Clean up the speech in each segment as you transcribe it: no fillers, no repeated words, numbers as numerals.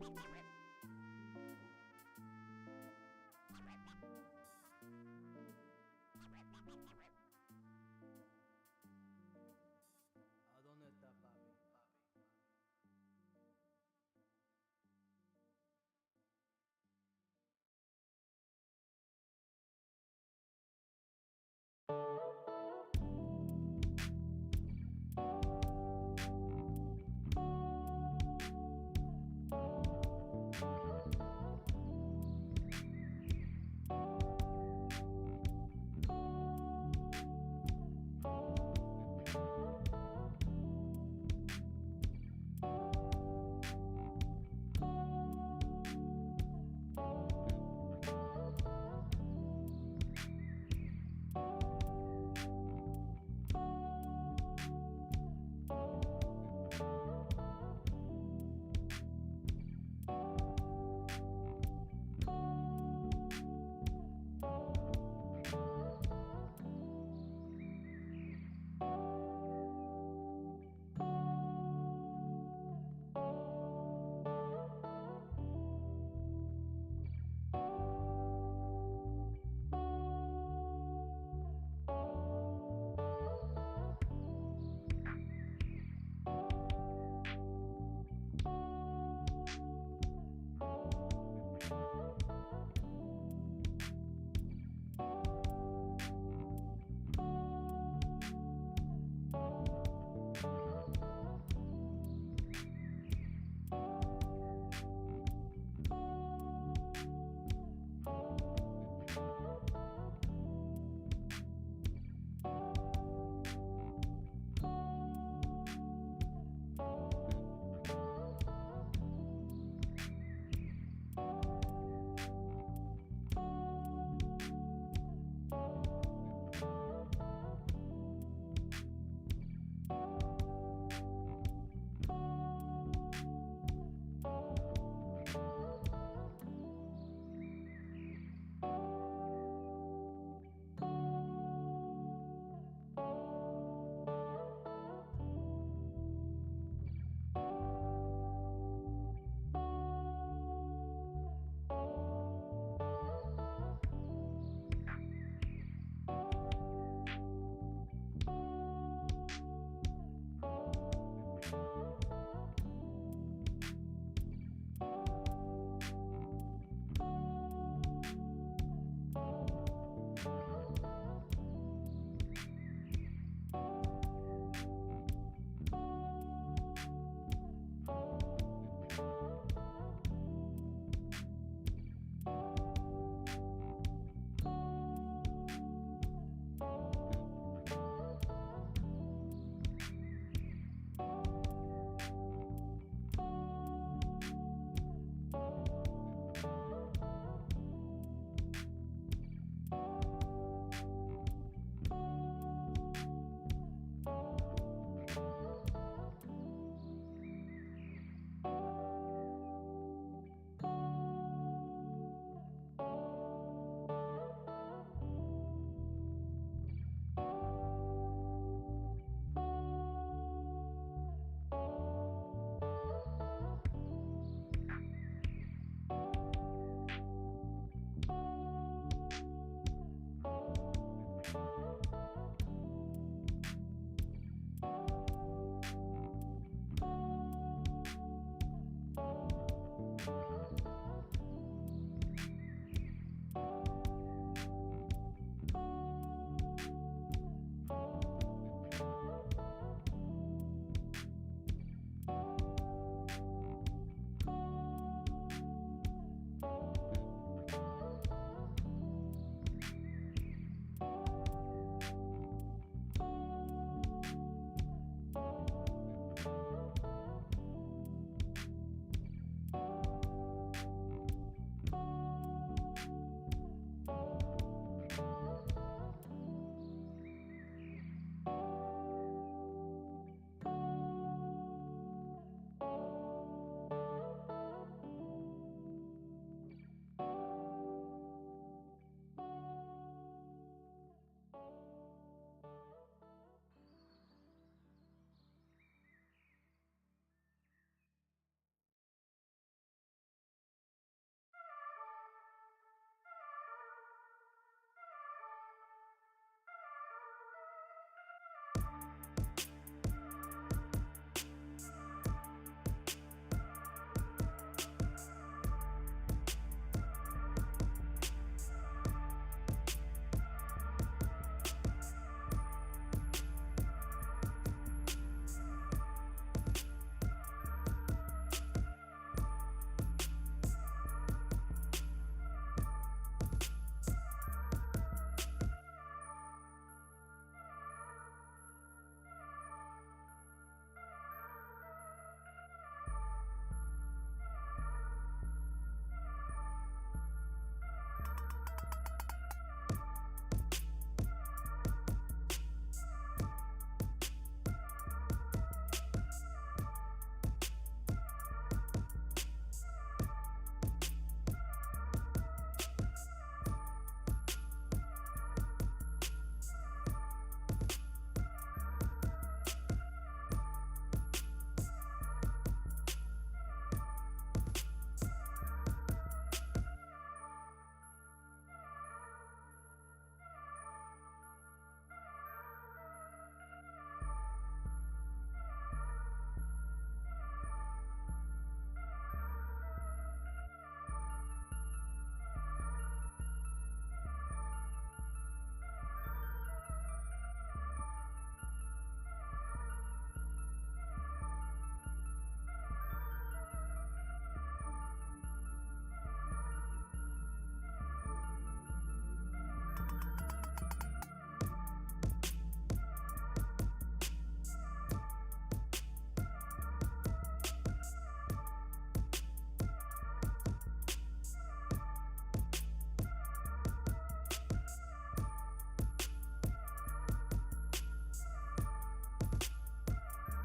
¿A dónde está papi?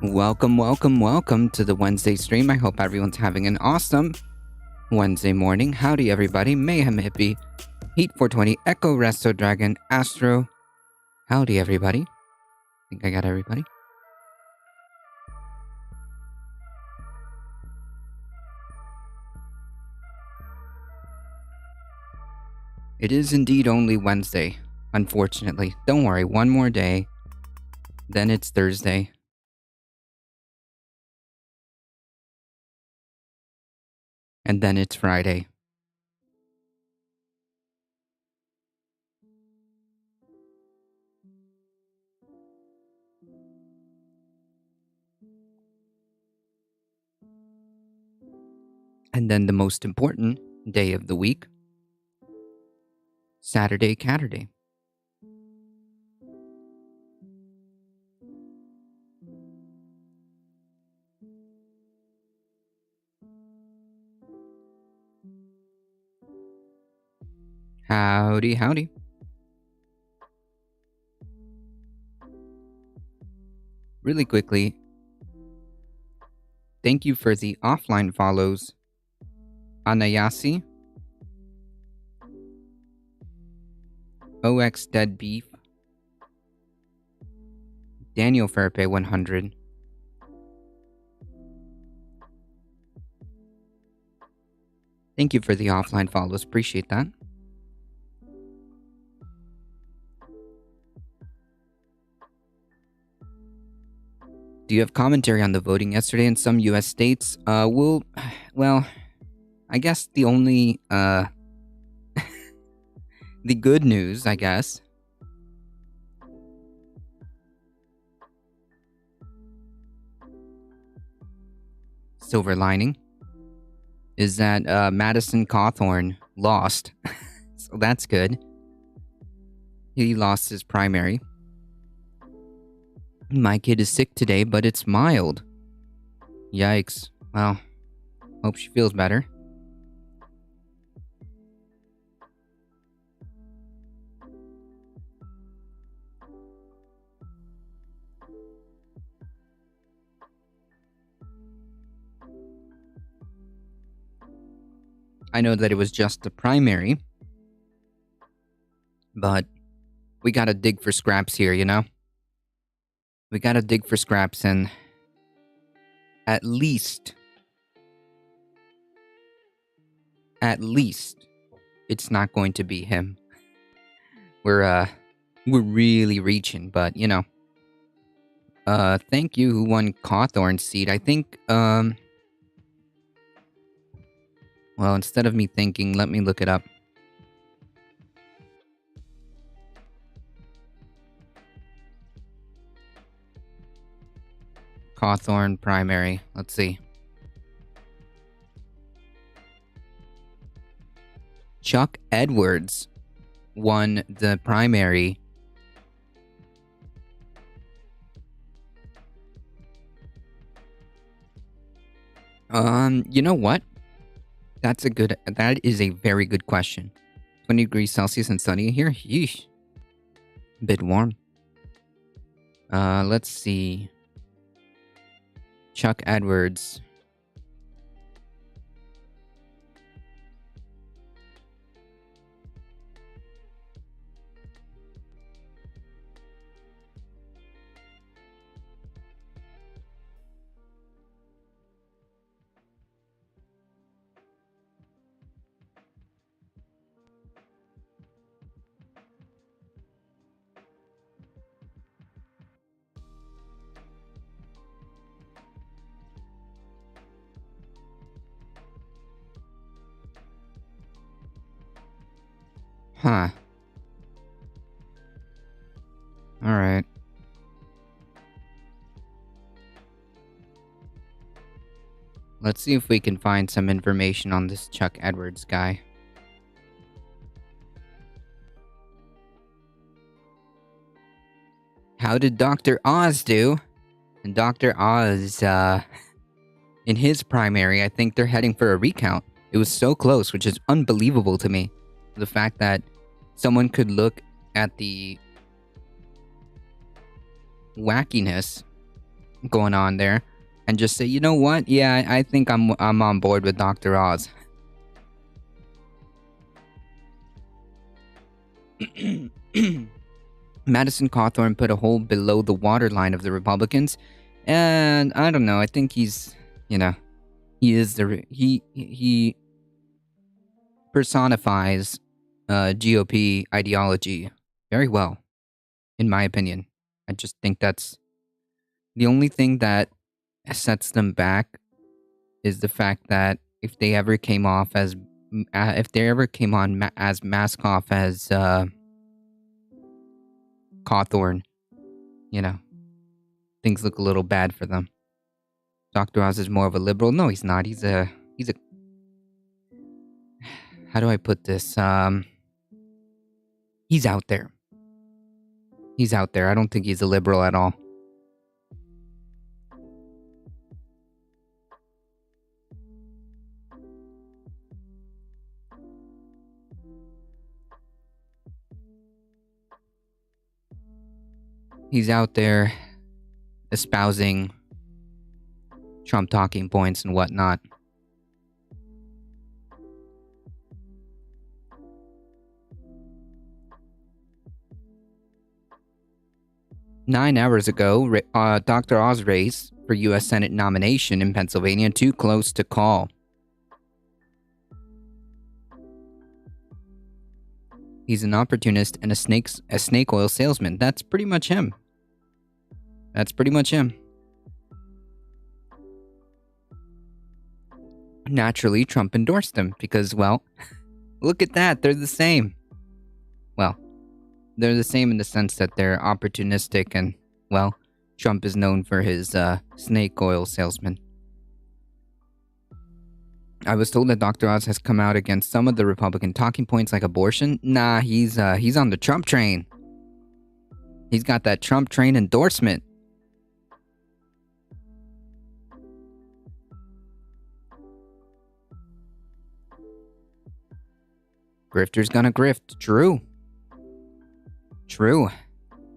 Welcome to the Wednesday stream. I hope everyone's having an awesome Wednesday morning. Howdy, everybody. Mayhem Hippie, Heat 420, Echo Resto Dragon, Astro. Howdy, everybody. I think I got everybody. It is indeed only Wednesday, unfortunately. Don't worry, one more day, then it's Thursday. And then it's Friday. And then the most important day of the week, Saturday Catterday. Howdy. Really quickly, thank you for the offline follows. Anayasi, OX Dead Beef, Daniel Ferpe 100, thank you for the offline follows. Appreciate that. Do you have commentary on the voting yesterday in some U.S. states? Well, I guess the only, the good news, I guess, silver lining, is that Madison Cawthorn lost. So that's good. He lost his primary. My kid is sick today, but it's mild. Yikes. Well, hope she feels better. I know that it was just the primary, but we gotta dig for scraps here, you know? We gotta dig for scraps, and at least it's not going to be him. We're really reaching, but you know. Thank you who won Cawthorn's seat. I think, well, instead of me thinking, let me look it up. Cawthorn primary. Let's see. Chuck Edwards won the primary. You know what? That is a very good question. 20 degrees Celsius and sunny here? Yeesh. A bit warm. Let's see. Chuck Edwards. Huh. Alright. Let's see if we can find some information on this Chuck Edwards guy. How did Dr. Oz do? And Dr. Oz, in his primary, I think they're heading for a recount. It was so close, which is unbelievable to me. The fact that someone could look at the wackiness going on there and just say, you know what? Yeah, I think I'm on board with Dr. Oz. Madison Cawthorn put a hole below the waterline of the Republicans, and I don't know. I think he's, he is he personifies GOP ideology very well, in my opinion. I just think that's the only thing that sets them back is the fact that if they ever came off as if they ever came on as mask off as Cawthorn, you know, things look a little bad for them. Dr. Oz is more of a liberal. No, he's not. He's a how do I put this? He's out there. He's out there. I don't think he's a liberal at all. He's out there espousing Trump talking points and whatnot. Nine hours ago, Dr. Oz race for U.S. Senate nomination in Pennsylvania too close to call. He's an opportunist and a snake oil salesman. That's pretty much him. Naturally, Trump endorsed him because, well, look at that. They're the same. Well, they're the same in the sense that they're opportunistic and, well, Trump is known for his snake oil salesman. I was told that Dr. Oz has come out against some of the Republican talking points like abortion. Nah, he's on the Trump train. He's got that Trump train endorsement. Grifter's gonna grift. True.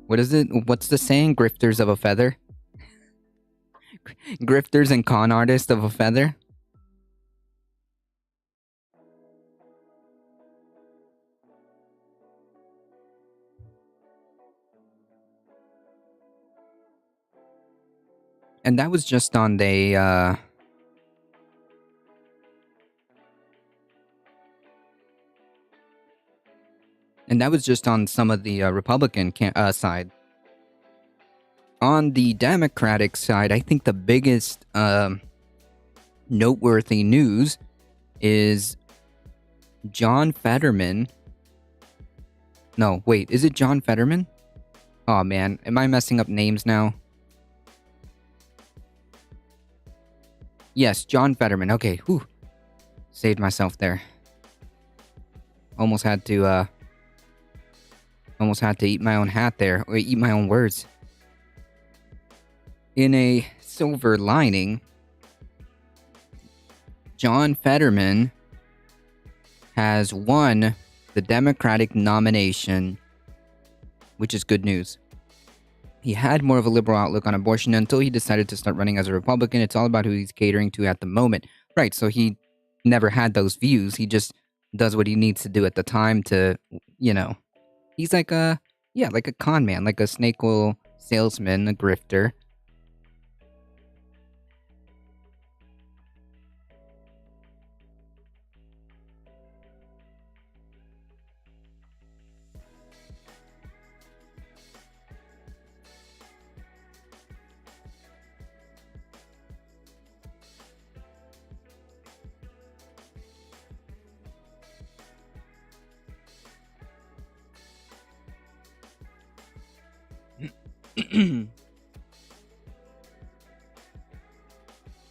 What is it? What's the saying? Grifters of a feather? Grifters and con artists of a feather? And that was just on the and that was just on some of the Republican side. On the Democratic side, I think the biggest noteworthy news is John Federman. No, wait, is it John Federman? Oh man, am I messing up names now? Yes, John Federman. Okay, whew. Saved myself there. Almost had to eat my own hat there, or eat my own words. In a silver lining, John Federman has won the Democratic nomination, which is good news. He had more of a liberal outlook on abortion until he decided to start running as a Republican. It's all about who he's catering to at the moment. Right, so he never had those views. He just does what he needs to do at the time to, he's like a con man, like a snake oil salesman, a grifter.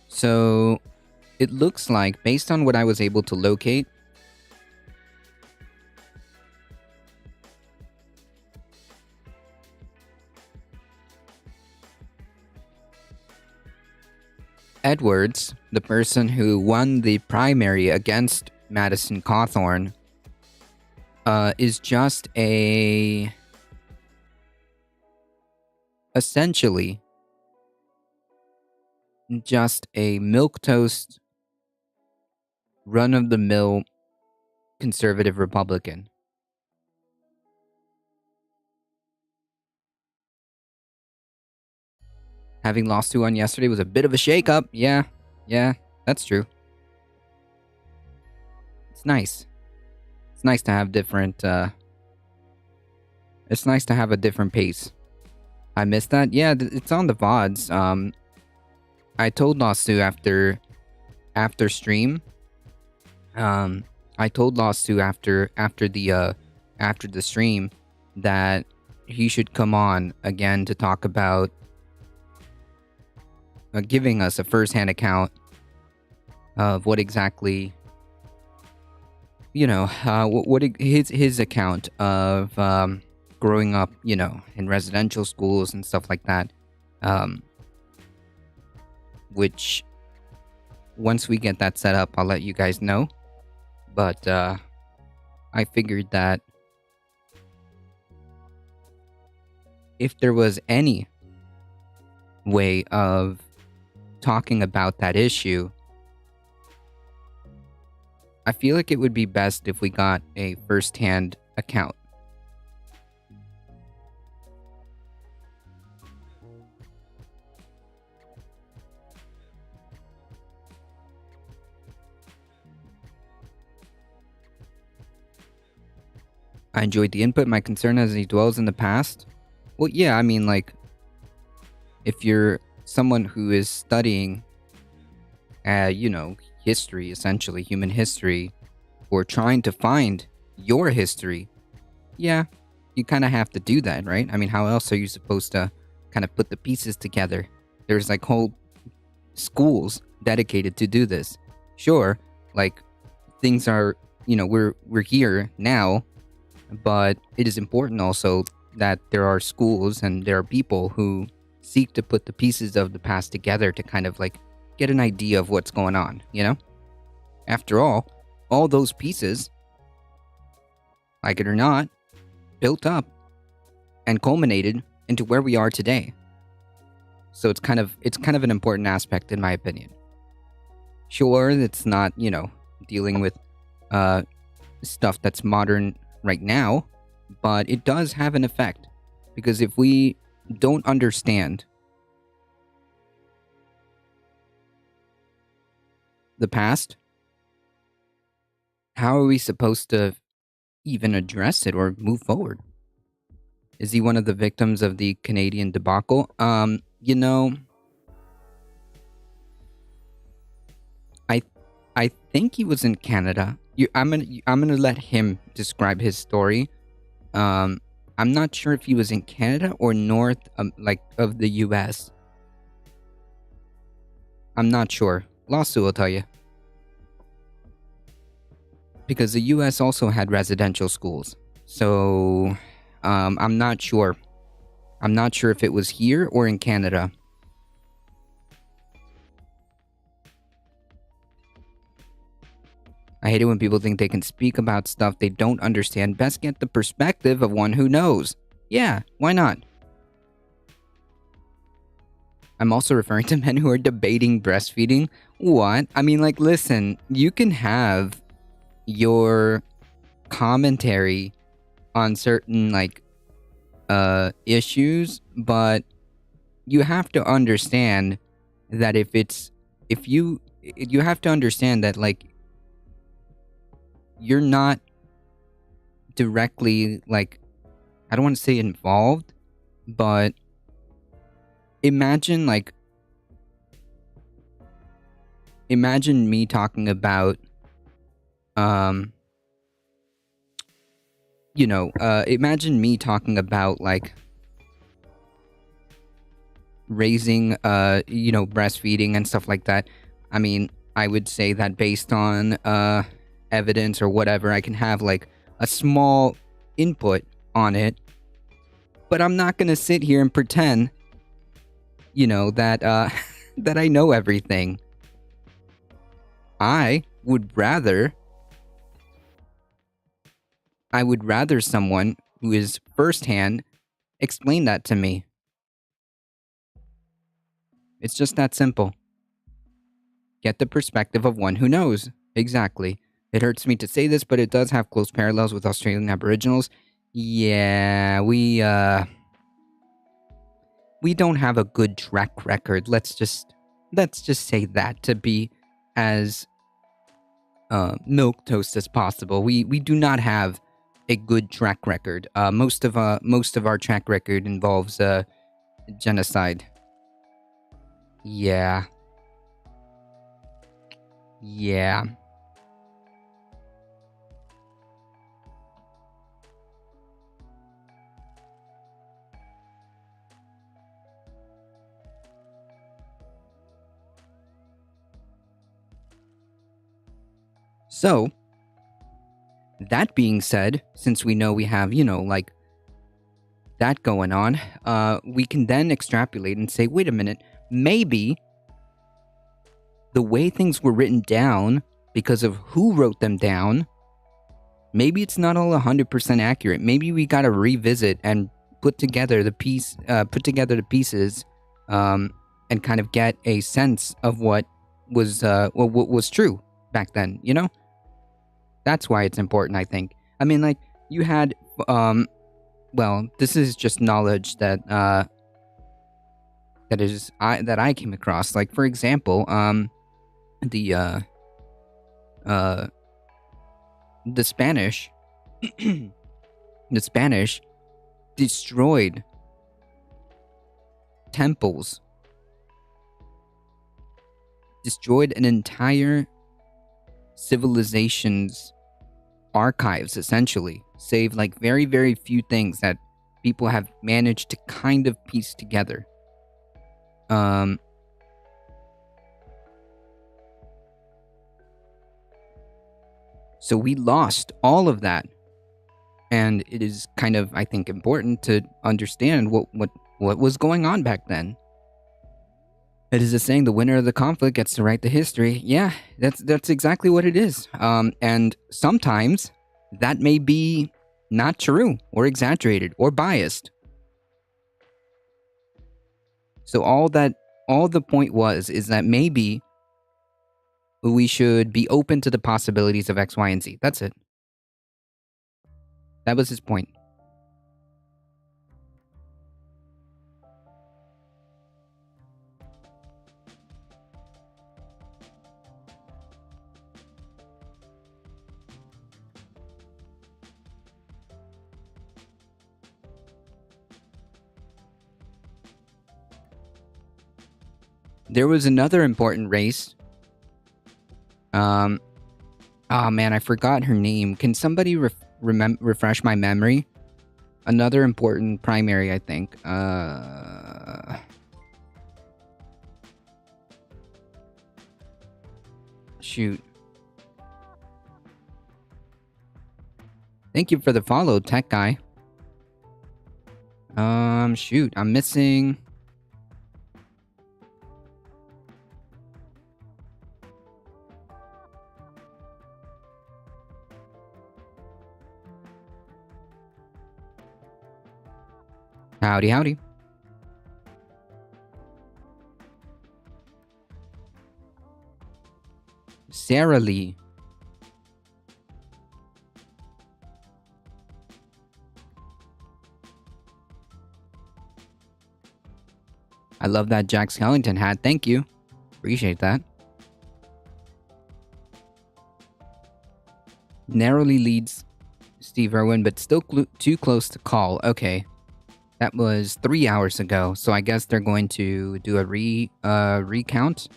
So, it looks like, based on what I was able to locate, Edwards, the person who won the primary against Madison Cawthorn, is just essentially just a milquetoast, run of the mill conservative Republican. Having lost 2-1 yesterday was a bit of a shakeup. Yeah, that's true. It's nice. It's nice to have different. It's nice to have a different pace. I missed that. Yeah, it's on the VODs. I told Lastu after stream. I told Lastu after the stream that he should come on again to talk about giving us a first-hand account of what exactly, what his account of growing up, in residential schools and stuff like that. Which, once we get that set up, I'll let you guys know. But I figured that if there was any way of talking about that issue, I feel like it would be best if we got a first-hand account. I enjoyed the input. My concern as he dwells in the past. Well, yeah, I mean, like, if you're someone who is studying, history, essentially, human history, or trying to find your history, yeah, you kind of have to do that, right? I mean, how else are you supposed to kind of put the pieces together? There's like whole schools dedicated to do this. Sure, like, things are, we're here now, but it is important also that there are schools and there are people who seek to put the pieces of the past together to kind of like get an idea of what's going on, After all those pieces, like it or not, built up and culminated into where we are today. So it's kind of an important aspect in my opinion. Sure, it's not, dealing with stuff that's modern right now, but it does have an effect, because if we don't understand the past, how are we supposed to even address it or move forward? Is he one of the victims of the Canadian debacle? I think he was in Canada. I'm gonna let him describe his story. I'm not sure if he was in Canada or north, of the U.S. I'm not sure. Lasu will tell you. Because the U.S. also had residential schools. So, I'm not sure. I'm not sure if it was here or in Canada. I hate it when people think they can speak about stuff they don't understand. Best get the perspective of one who knows. Yeah, why not? I'm also referring to men who are debating breastfeeding. What? I mean, like, listen, you can have your commentary on certain, issues, but you have to understand that you have to understand that, like, you're not directly, like, I don't want to say involved, but imagine me talking about, imagine me talking about, like, raising, breastfeeding and stuff like that. I mean, I would say that based on, evidence or whatever, I can have like a small input on it, but I'm not gonna sit here and pretend, that that I know everything. I would rather someone who is firsthand explain that to me. It's just that simple. get the perspective of one who knows. Exactly. It hurts me to say this, but it does have close parallels with Australian Aboriginals. Yeah, we don't have a good track record. Let's just say that to be as milk toast as possible. We do not have a good track record. Most of our track record involves genocide. Yeah. Yeah. So, that being said, since we know we have, like that going on, we can then extrapolate and say, wait a minute, maybe the way things were written down, because of who wrote them down, maybe it's not all 100% accurate. Maybe we gotta revisit and put together the pieces, and kind of get a sense of what was true back then. That's why it's important, I think. I mean, like, you had, well, this is just knowledge that I came across. Like, for example, the uh the Spanish the Spanish destroyed temples, destroyed an entire civilization's archives, essentially, save like very, very few things that people have managed to kind of piece together. Um, so we lost all of that, and it is kind of, I think, important to understand what was going on back then. It is a saying, the winner of the conflict gets to write the history. Yeah, that's exactly what it is. And sometimes that may be not true or exaggerated or biased. So all the point is that maybe we should be open to the possibilities of X, Y, and Z. That's it. That was his point. There was another important race. Oh man, I forgot her name. Can somebody refresh my memory? Another important primary, I think. Shoot. Thank you for the follow, tech guy. Shoot, I'm missing. Howdy, howdy. Sarah Lee. I love that Jack Skellington hat. Thank you. Appreciate that. Narrowly leads Steve Irwin, but still too close to call. Okay. That was 3 hours ago, so I guess they're going to do a recount.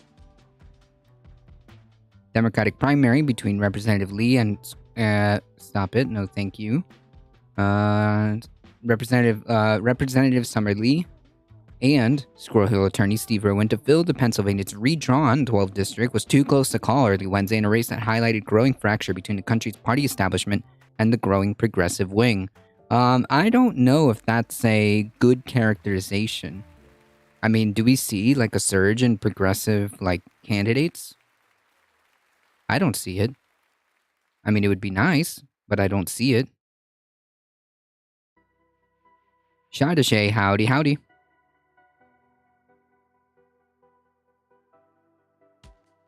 Democratic primary between Representative Lee and stop it. No, thank you. Representative Summer Lee and Squirrel Hill attorney Steve Irwin to fill the Pennsylvania's redrawn 12th district was too close to call early Wednesday in a race that highlighted growing fracture between the country's party establishment and the growing progressive wing. I don't know if that's a good characterization. I mean, do we see like a surge in progressive like candidates? I don't see it. I mean, it would be nice, but I don't see it. Shadashay, howdy, howdy.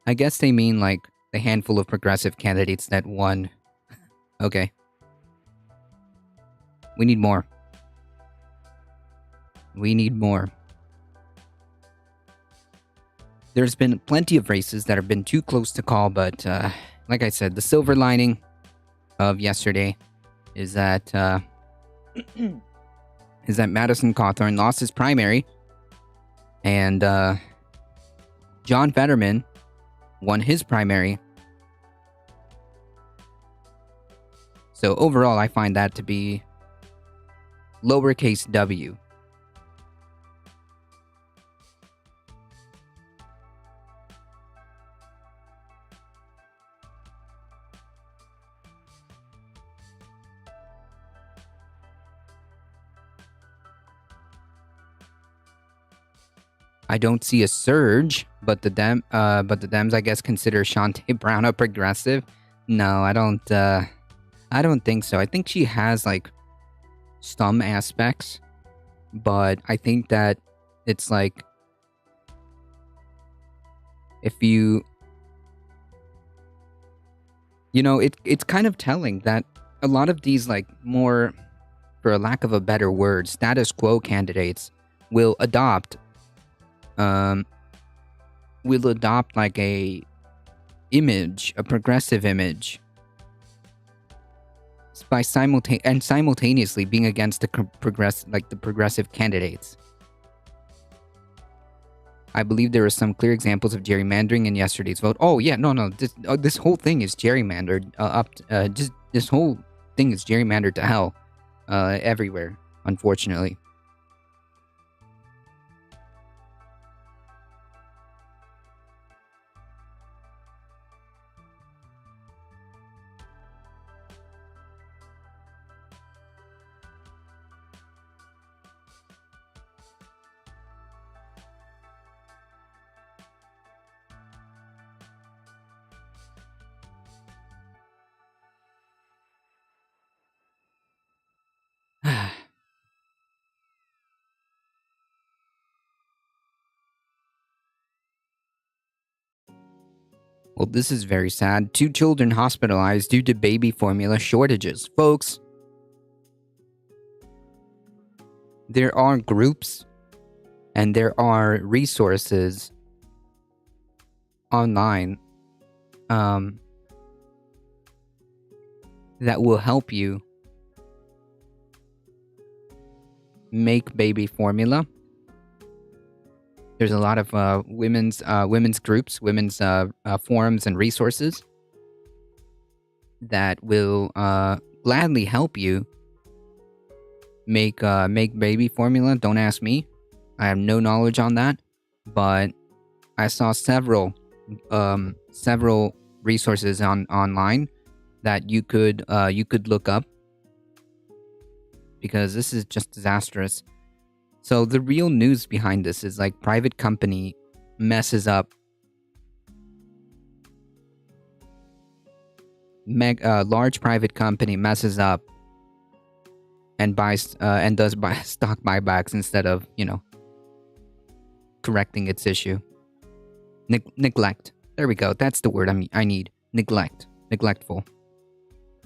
I guess they mean like the handful of progressive candidates that won. Okay. We need more. We need more. There's been plenty of races that have been too close to call, but like I said, the silver lining of yesterday is that Madison Cawthorn lost his primary, and John Federman won his primary. So overall, I find that to be lowercase w. I don't see a surge, but the Dems, I guess, consider Shantae Brown a progressive. No, I don't think so. I think she has like some aspects, but I think that it's like if it's kind of telling that a lot of these like more, for a lack of a better word, status quo candidates will adopt like a progressive image by simultaneously being against the progressive candidates. I believe there are some clear examples of gerrymandering in yesterday's vote. Oh yeah, no, this whole thing is gerrymandered this whole thing is gerrymandered to hell everywhere, unfortunately. Well, this is very sad. 2 children hospitalized due to baby formula shortages. Folks, there are groups and there are resources online that will help you make baby formula. There's a lot of women's groups, women's forums and resources that will gladly help you make baby formula. Don't ask me. I have no knowledge on that, but I saw several resources online that you could look up, because this is just disastrous. So the real news behind this is like private company messes up. Large private company messes up and does stock buybacks instead of, correcting its issue. Neglect. There we go. That's the word I need. Neglect. Neglectful.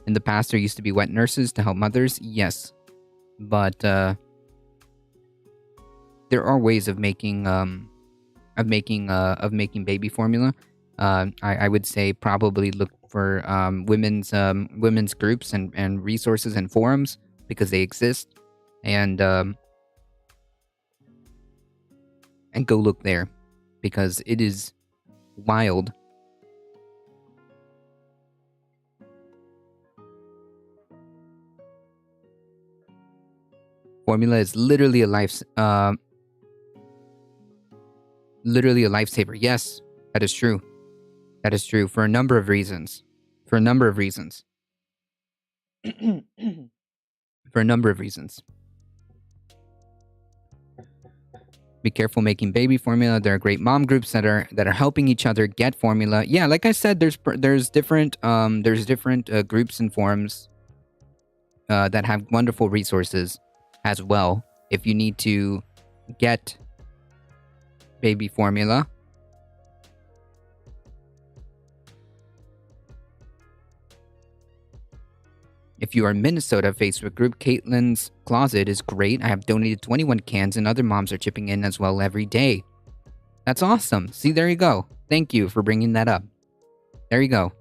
In the past, there used to be wet nurses to help mothers. Yes, but there are ways of making baby formula. I would say probably look for women's groups and resources and forums, because they exist, and go look there, because it is wild. Formula is literally a lifesaver. Yes, that is true. That is true for a number of reasons. For a number of reasons. Be careful making baby formula. There are great mom groups that are helping each other get formula. Yeah, like I said, there's different groups and forums that have wonderful resources as well. If you need to get baby formula, If you are in Minnesota Facebook group, Caitlin's Closet is great. I have donated 21 cans and other moms are chipping in as well every day. That's awesome. See, there you go. Thank you for bringing that up. There you go.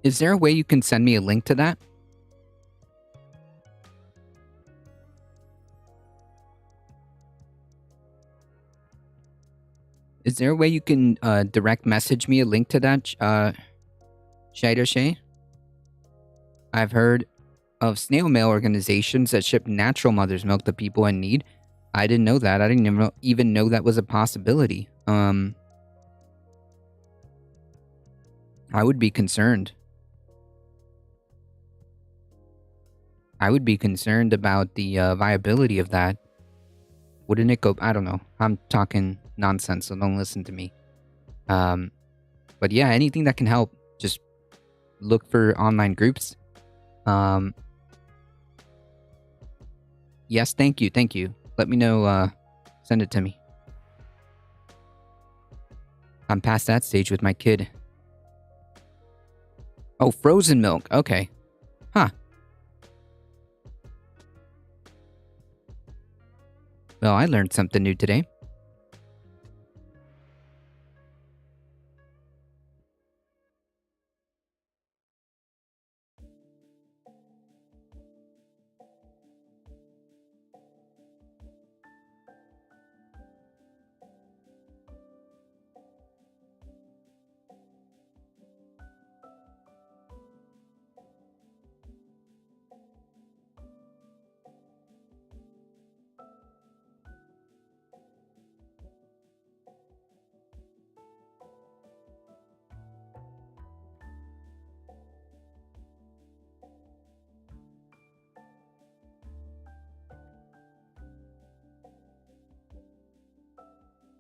Is there a way you can send me a link to that? Is there a way you can direct message me a link to that, Shay? I've heard of snail mail organizations that ship natural mother's milk to people in need. I didn't know that. I didn't even know that was a possibility. I would be concerned. I would be concerned about the viability of that. Wouldn't it go... I don't know. I'm talking nonsense, so don't listen to me. But yeah, anything that can help. Just look for online groups. Yes, thank you. Let me know, send it to me. I'm past that stage with my kid. Oh, frozen milk. Okay. Huh. Well, I learned something new today.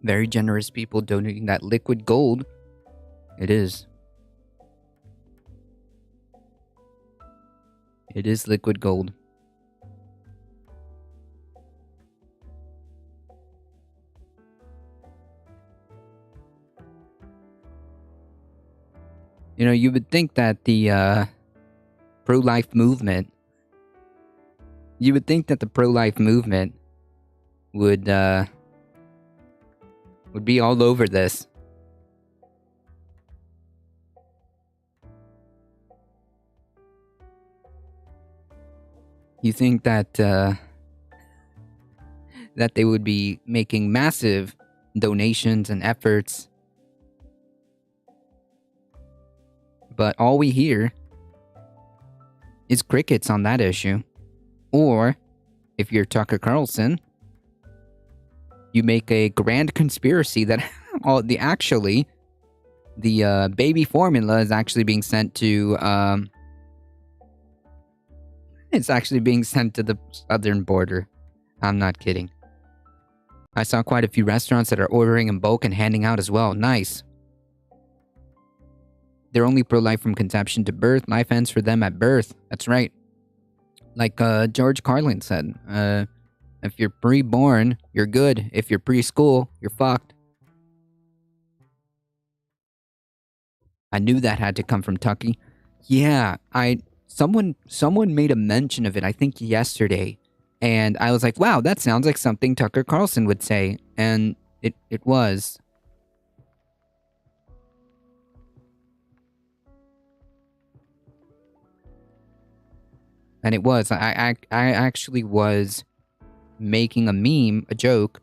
Very generous people donating that liquid gold. It is. It is liquid gold. You know, you would think that the pro-life movement... You would think that the pro-life movement would be all over this. You think that that they would be making massive donations and efforts, but all we hear is crickets on that issue. Or, if you're Tucker Carlson, you make a grand conspiracy that the baby formula is actually being sent to it's actually being sent to the southern border. I'm not kidding. I saw quite a few restaurants that are ordering in bulk and handing out as well. Nice. They're only pro-life from conception to birth. Life ends for them at birth. That's right. Like George Carlin said, if you're pre-born, you're good. If you're preschool, you're fucked. I knew that had to come from Tucky. Yeah, someone made a mention of it, I think yesterday. And I was like, wow, that sounds like something Tucker Carlson would say. And it was. And it was. I actually was making a meme, a joke,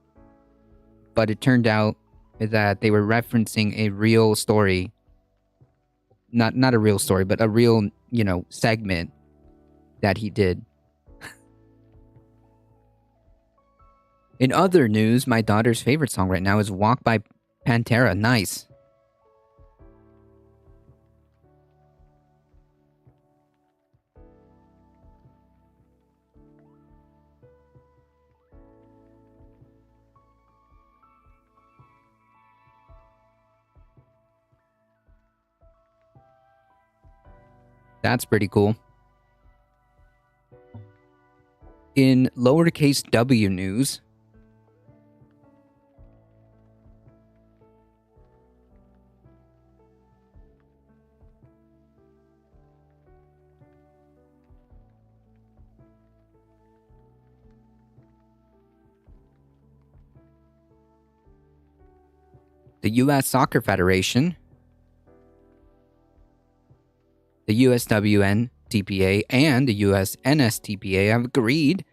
but it turned out that they were referencing a real story. Not a real story, but a real, segment that he did. In other news, my daughter's favorite song right now is Walk by Pantera. Nice. That's pretty cool. In lowercase w news, the U.S. Soccer Federation, the USWNTPA, and the USNSTPA have agreed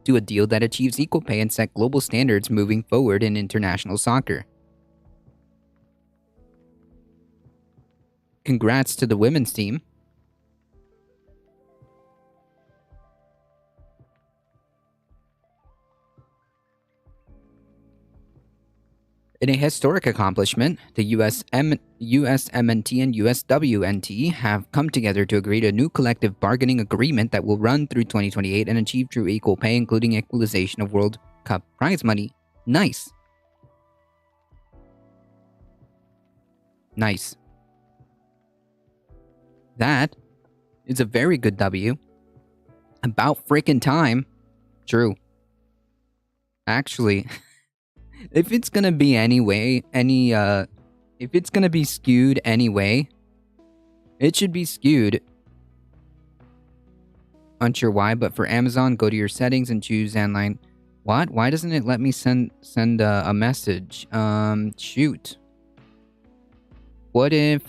to a deal that achieves equal pay and set global standards moving forward in international soccer. Congrats to the women's team. In a historic accomplishment, the USMNT and USWNT have come together to agree to a new collective bargaining agreement that will run through 2028 and achieve true equal pay, including equalization of World Cup prize money. Nice. Nice. That is a very good W. About freaking time. True. Actually, if it's gonna be if it's gonna be skewed anyway, it should be skewed. Unsure why, but for Amazon, go to your settings and choose online. What? Why doesn't it let me send a message? Shoot. What if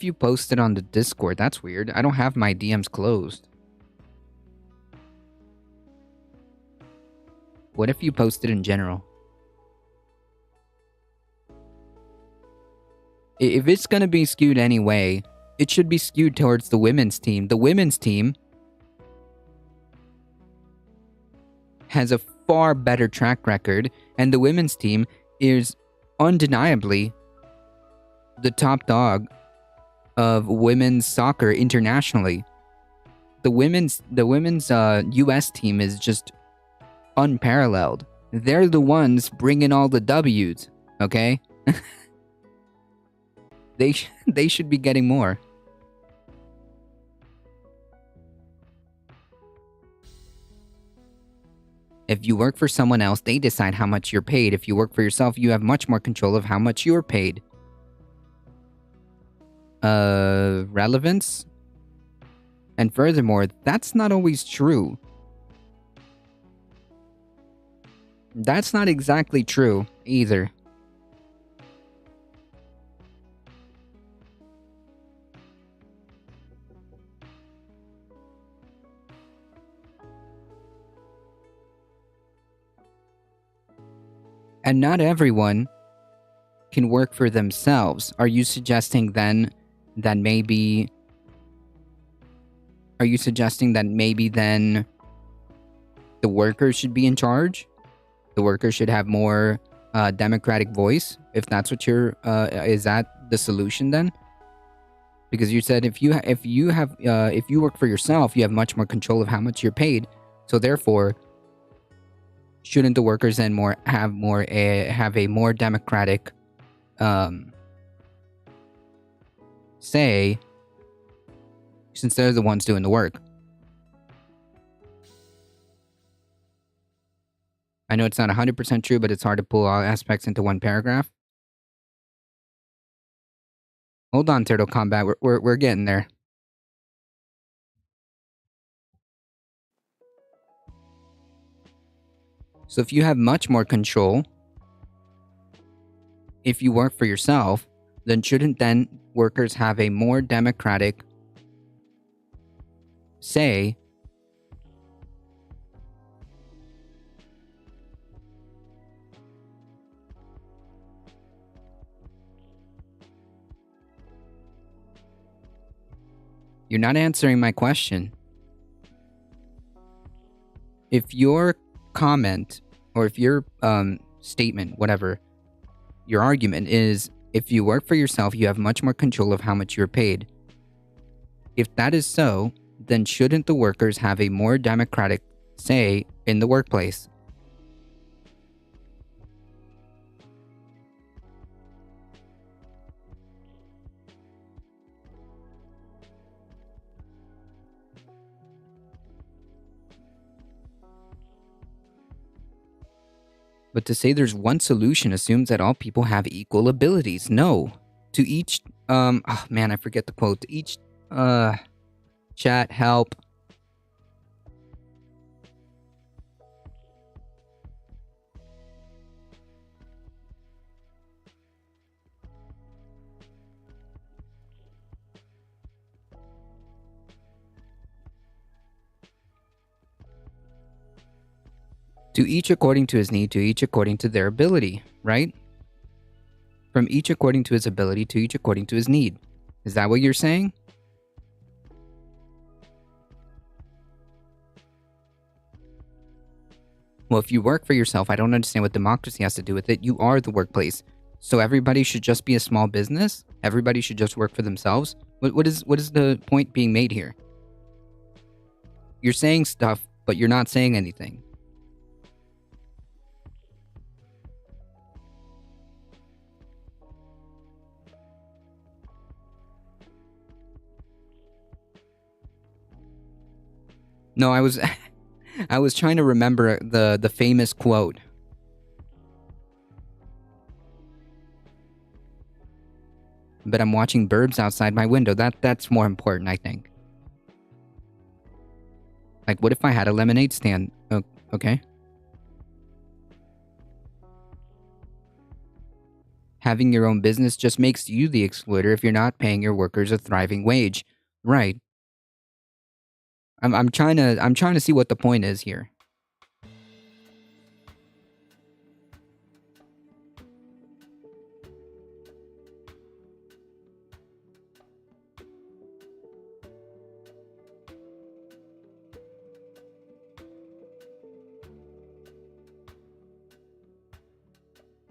you post it on the Discord? That's weird. I don't have my DMs closed. What if you post it in general? If it's gonna be skewed anyway, it should be skewed towards the women's team. The women's team has a far better track record, and the women's team is undeniably the top dog of women's soccer internationally. The women's US team is just unparalleled. They're the ones bringing all the W's, okay? They should be getting more. If you work for someone else, they decide how much you're paid. If you work for yourself, you have much more control of how much you're paid. Relevance? And furthermore, that's not always true. That's not exactly true either. And not everyone can work for themselves. Are you suggesting then that maybe... Are you suggesting that maybe then the workers should be in charge? The workers should have more democratic voice? If that's what you're... is that the solution then? Because you said if you work for yourself, you have much more control of how much you're paid. So therefore, shouldn't the workers then have a more democratic say, since they're the ones doing the work? I know it's not 100% true, but it's hard to pull all aspects into one paragraph. Hold on, Turtle Combat. We're getting there. So if you have much more control, if you work for yourself, then shouldn't then workers have a more democratic say You're not answering my question. If your comment, or if your statement, whatever, your argument is, if you work for yourself, you have much more control of how much you're paid. If that is so, then shouldn't the workers have a more democratic say in the workplace? But to say there's one solution assumes that all people have equal abilities. No. To each, oh man, I forget the quote. To each, chat, help. To each according to his need, to each according to their ability, right? From each according to his ability, to each according to his need. Is that what you're saying? Well, if you work for yourself, I don't understand what democracy has to do with it. You are the workplace. So everybody should just be a small business? Everybody should just work for themselves? What is the point being made here? You're saying stuff, but you're not saying anything. No, I was I was trying to remember the famous quote. But I'm watching birds outside my window. That's more important, I think. Like, what if I had a lemonade stand? Oh, okay. Having your own business just makes you the exploiter if you're not paying your workers a thriving wage. Right. I'm trying to see what the point is here.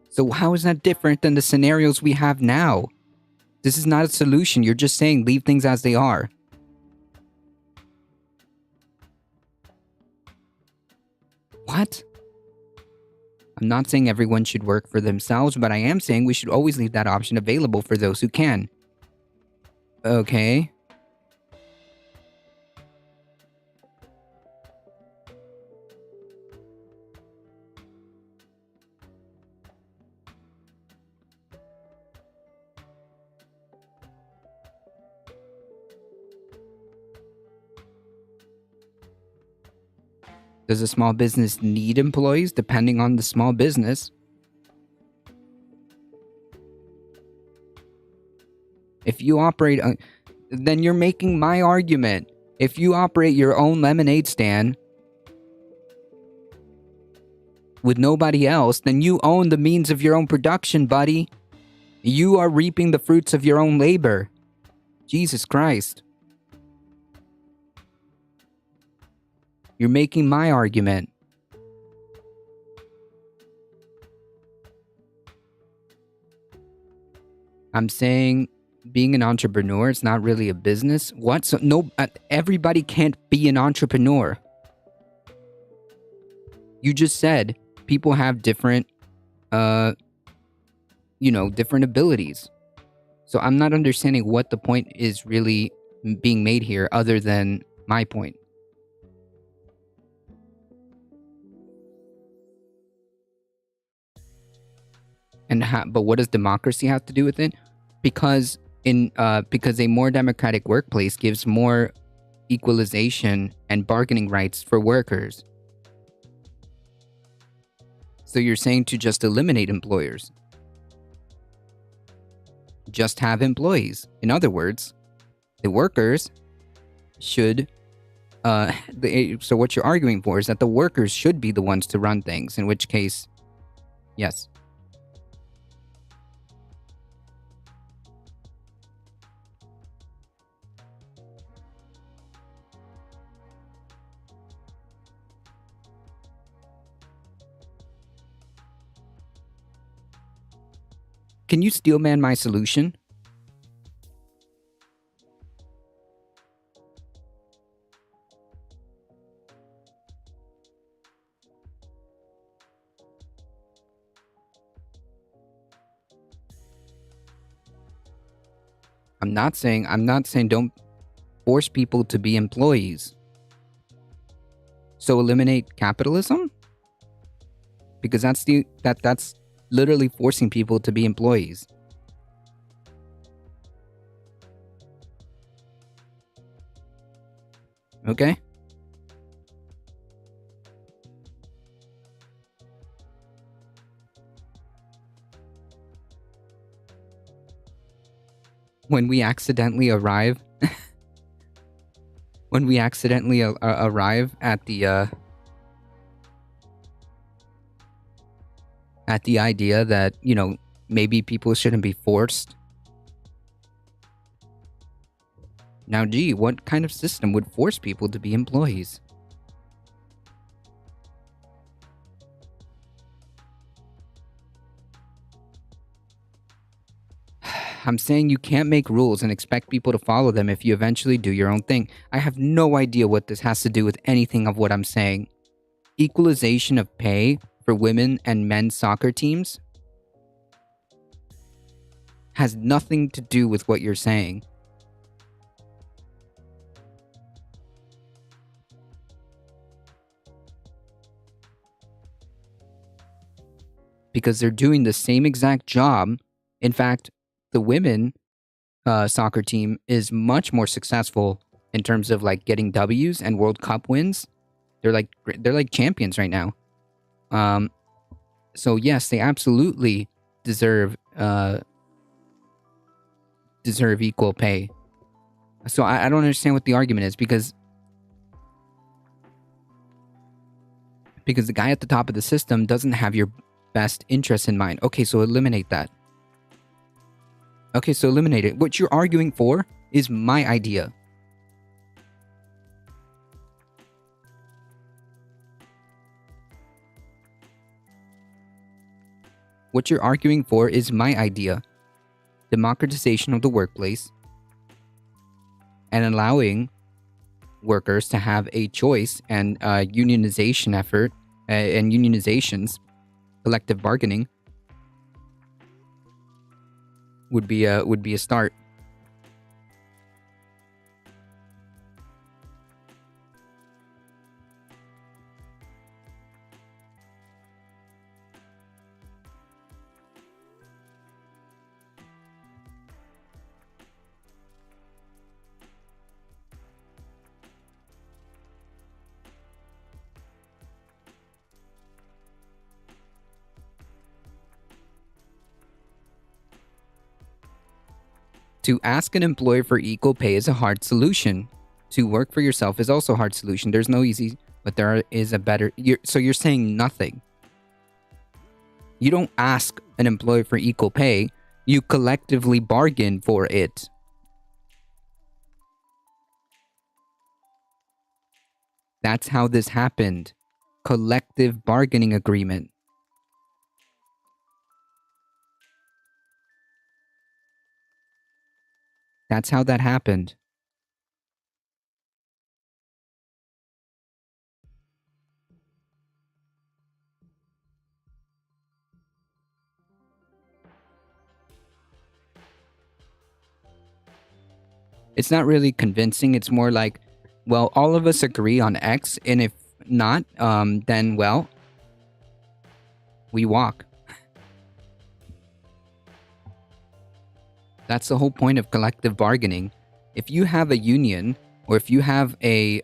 So how is that different than the scenarios we have now? This is not a solution. You're just saying leave things as they are. What? I'm not saying everyone should work for themselves, but I am saying we should always leave that option available for those who can. Okay. Does a small business need employees? Depending on the small business. If you operate, then you're making my argument. If you operate your own lemonade stand with nobody else, then you own the means of your own production, buddy. You are reaping the fruits of your own labor. Jesus Christ. You're making my argument. I'm saying being an entrepreneur is not really a business. What? So no, everybody can't be an entrepreneur. You just said people have different, different abilities. So I'm not understanding what the point is really being made here other than my point. But what does democracy have to do with it? Because a more democratic workplace gives more equalization and bargaining rights for workers. So you're saying to just eliminate employers? Just have employees. In other words, the workers should so what you're arguing for is that the workers should be the ones to run things, in which case, yes. Can you steel man my solution? I'm not saying don't force people to be employees. So eliminate capitalism? because that's literally forcing people to be employees. Okay? When we accidentally arrive arrive at the idea that, maybe people shouldn't be forced. Now, gee, what kind of system would force people to be employees? I'm saying you can't make rules and expect people to follow them if you eventually do your own thing. I have no idea what this has to do with anything of what I'm saying. Equalization of pay for women and men's soccer teams has nothing to do with what you're saying. Because they're doing the same exact job. In fact, the women soccer team is much more successful in terms of like getting W's and World Cup wins. They're like champions right now. So yes, they absolutely deserve equal pay. So I don't understand what the argument is, because the guy at the top of the system doesn't have your best interest in mind. Okay, so eliminate that. Okay, so eliminate it. What you're arguing for is my idea. What you're arguing for is my idea. Democratization of the workplace and allowing workers to have a choice, and unionization effort and unionizations, collective bargaining would be a start. To ask an employer for equal pay is a hard solution. To work for yourself is also a hard solution. There's no easy, but there is a better. So you're saying nothing. You don't ask an employer for equal pay. You collectively bargain for it. That's how this happened. Collective bargaining agreement. That's how that happened. It's not really convincing. It's more like, well, all of us agree on X, and if not, then, well, we walk. That's the whole point of collective bargaining. If you have a union, or if you have a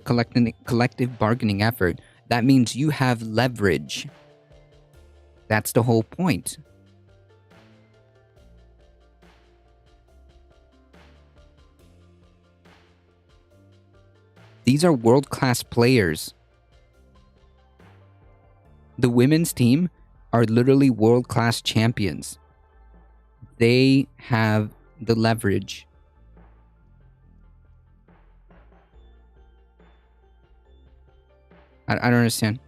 collective bargaining effort, that means you have leverage. That's the whole point. These are world-class players. The women's team are literally world-class champions. They have the leverage. I don't understand.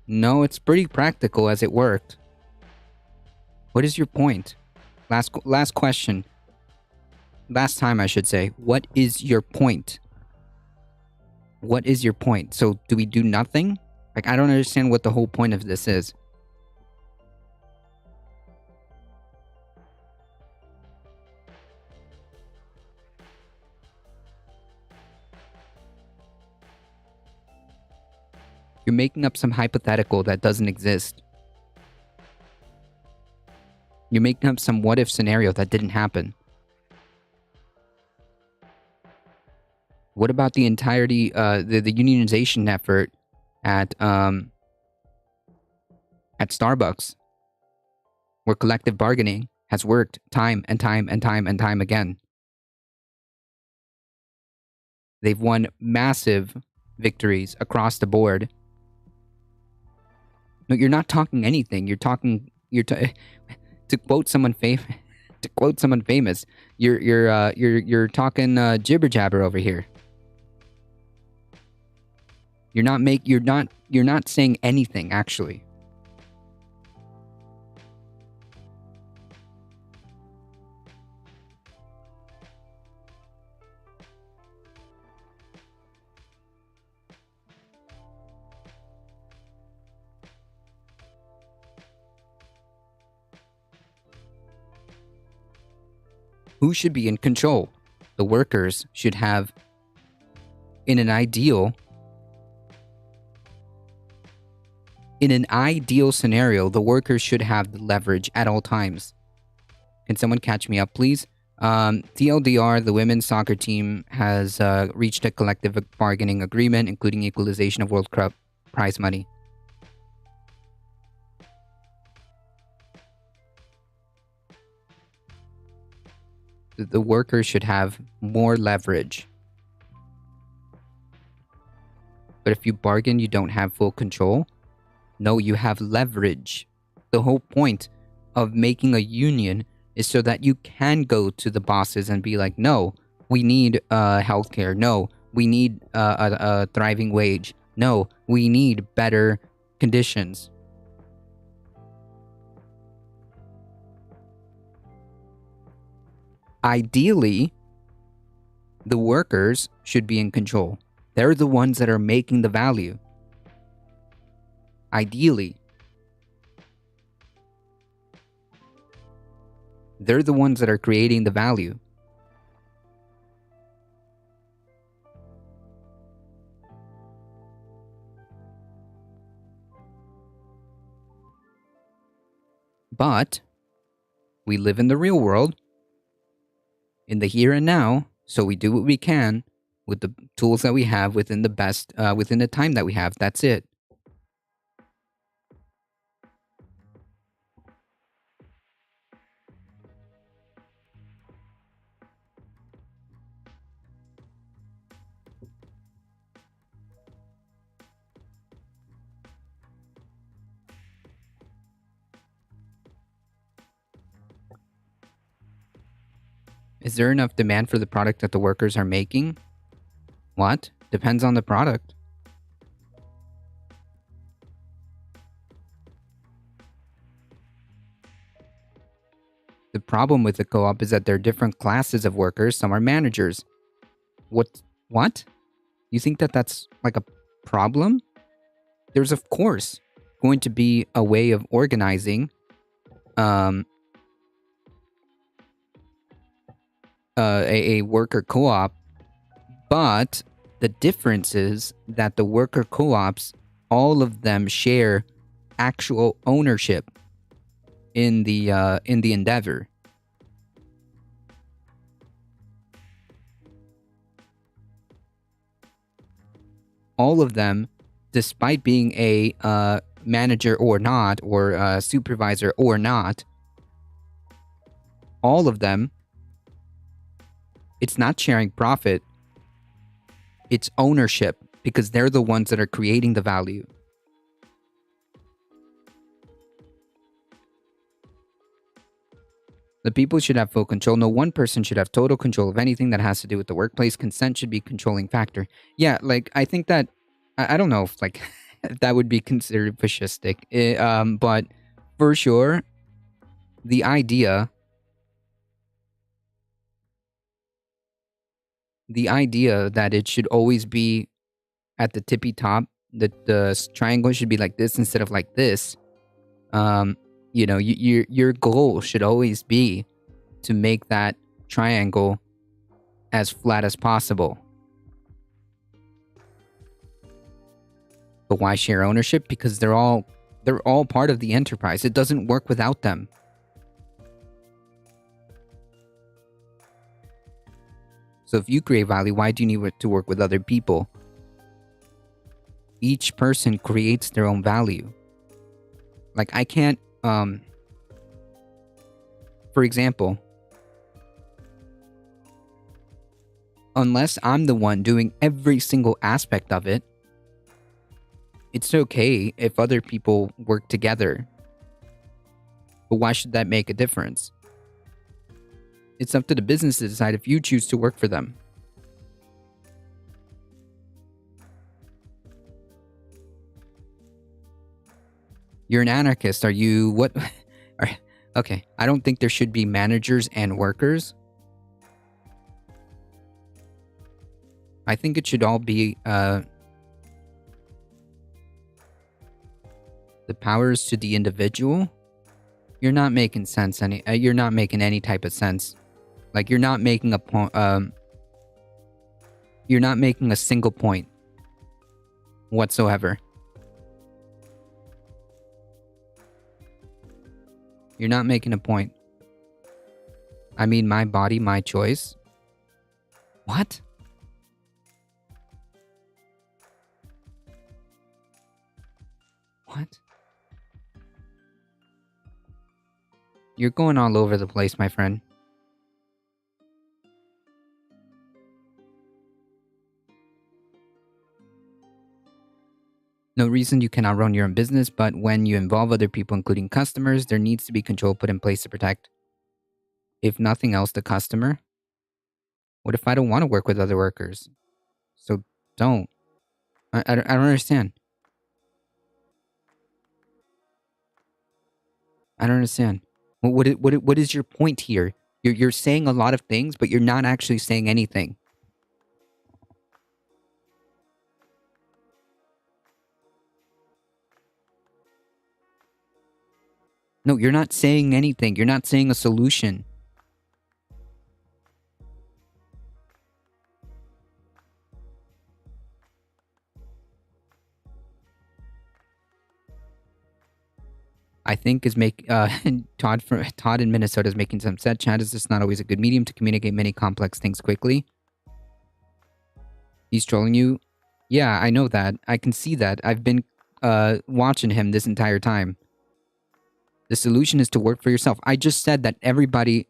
No, it's pretty practical as it worked. What is your point? Last question. Last time, I should say. What is your point? What is your point? So, do we do nothing? Like, I don't understand what the whole point of this is. You're making up some hypothetical that doesn't exist. You're making up some what-if scenario that didn't happen. What about the entirety, the unionization effort at Starbucks, where collective bargaining has worked time and time and time and time again? They've won massive victories across the board. No, you're not talking anything. To quote someone famous. To quote someone famous, you're talking jibber jabber over here. You're not saying anything actually. Who should be in control? The workers should have, in an ideal scenario, the workers should have the leverage at all times. Can someone catch me up, please? TLDR, the women's soccer team has reached a collective bargaining agreement, including equalization of World Cup prize money. The workers should have more leverage. But if you bargain, you don't have full control. No, you have leverage. The whole point of making a union is so that you can go to the bosses and be like, no, we need healthcare. No, we need a thriving wage. No, we need better conditions. Ideally, the workers should be in control. They're the ones that are making the value. Ideally. They're the ones that are creating the value. But we live in the real world, in the here and now, so we do what we can with the tools that we have within the time that we have. That's it. Is there enough demand for the product that the workers are making? What? Depends on the product. The problem with the co-op is that there are different classes of workers. Some are managers. What? You think that that's like a problem? There's, of course, going to be a way of organizing a worker co-op, but the difference is that the worker co-ops, all of them share actual ownership in the endeavor. All of them, despite being a manager or not, or a supervisor or not, all of them, it's not sharing profit, it's ownership, because they're the ones that are creating the value. The people should have full control. No one person should have total control of anything that has to do with the workplace. Consent should be controlling factor. Yeah, like, I think that, I don't know if, like, that would be considered fascistic. But for sure, the idea that it should always be at the tippy top, that the triangle should be like this instead of like this, your goal should always be to make that triangle as flat as possible. But why share ownership? Because they're all part of the enterprise. It doesn't work without them. So if you create value, why do you need to work with other people? Each person creates their own value. Like, I can't, for example, unless I'm the one doing every single aspect of it, it's okay if other people work together. But why should that make a difference? It's up to the business to decide if you choose to work for them. You're an anarchist. Are you what? Okay, I don't think there should be managers and workers. I think it should all be the powers to the individual. You're not making sense. You're not making any type of sense. Like, you're not making a point. You're not making a single point whatsoever. You're not making a point. I mean, my body, my choice. What? What? You're going all over the place, my friend. No reason you cannot run your own business, but when you involve other people, including customers, there needs to be control put in place to protect, if nothing else, the customer. What if I don't want to work with other workers? So don't. I don't understand. I don't understand. What is your point here? You're saying a lot of things, but you're not actually saying anything. No, you're not saying anything. You're not saying a solution. I think is Todd in Minnesota is making some sense. Chat is just not always a good medium to communicate many complex things quickly. He's trolling you. Yeah, I know that. I can see that. I've been watching him this entire time. The solution is to work for yourself. I just said that everybody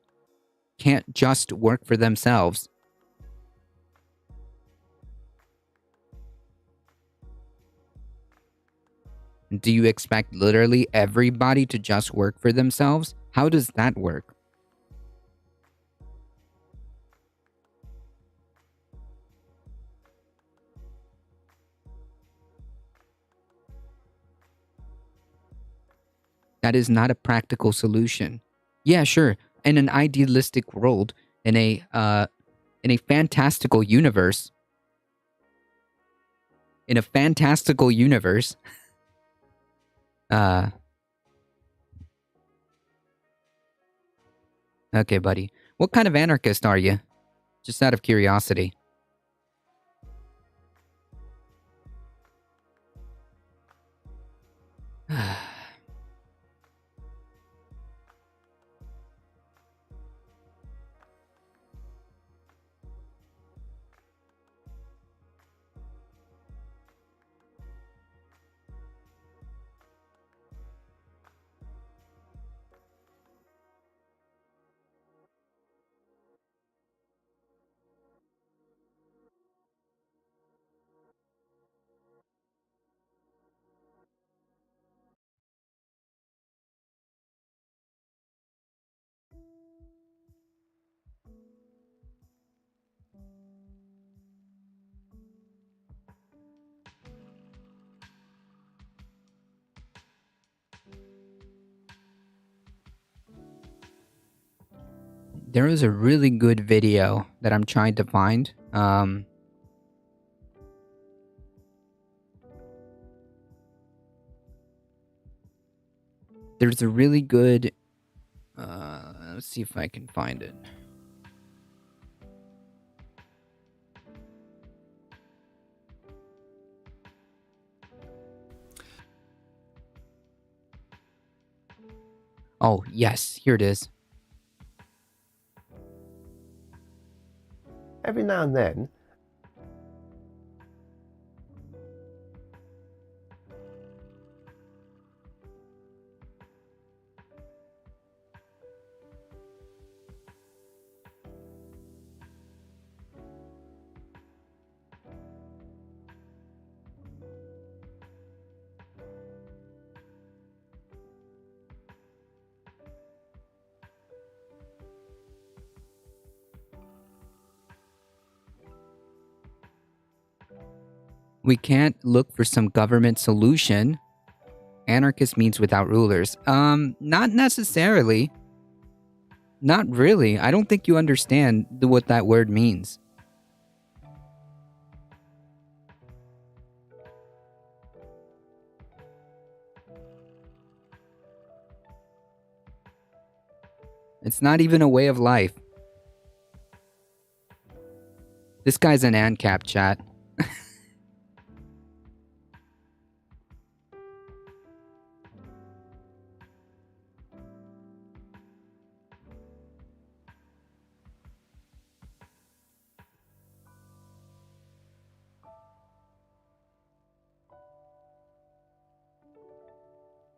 can't just work for themselves. Do you expect literally everybody to just work for themselves? How does that work? That is not a practical solution. Yeah, sure. In an idealistic world, in a fantastical universe, okay, buddy. What kind of anarchist are you? Just out of curiosity. There is a really good video that I'm trying to find. There's a really good... let's see if I can find it. Oh, yes, here it is. Every now and then, We can't look for some government solution. Anarchist means without rulers. Not necessarily. Not really. I don't think you understand what that word means. It's not even a way of life. This guy's an ANCAP, chat.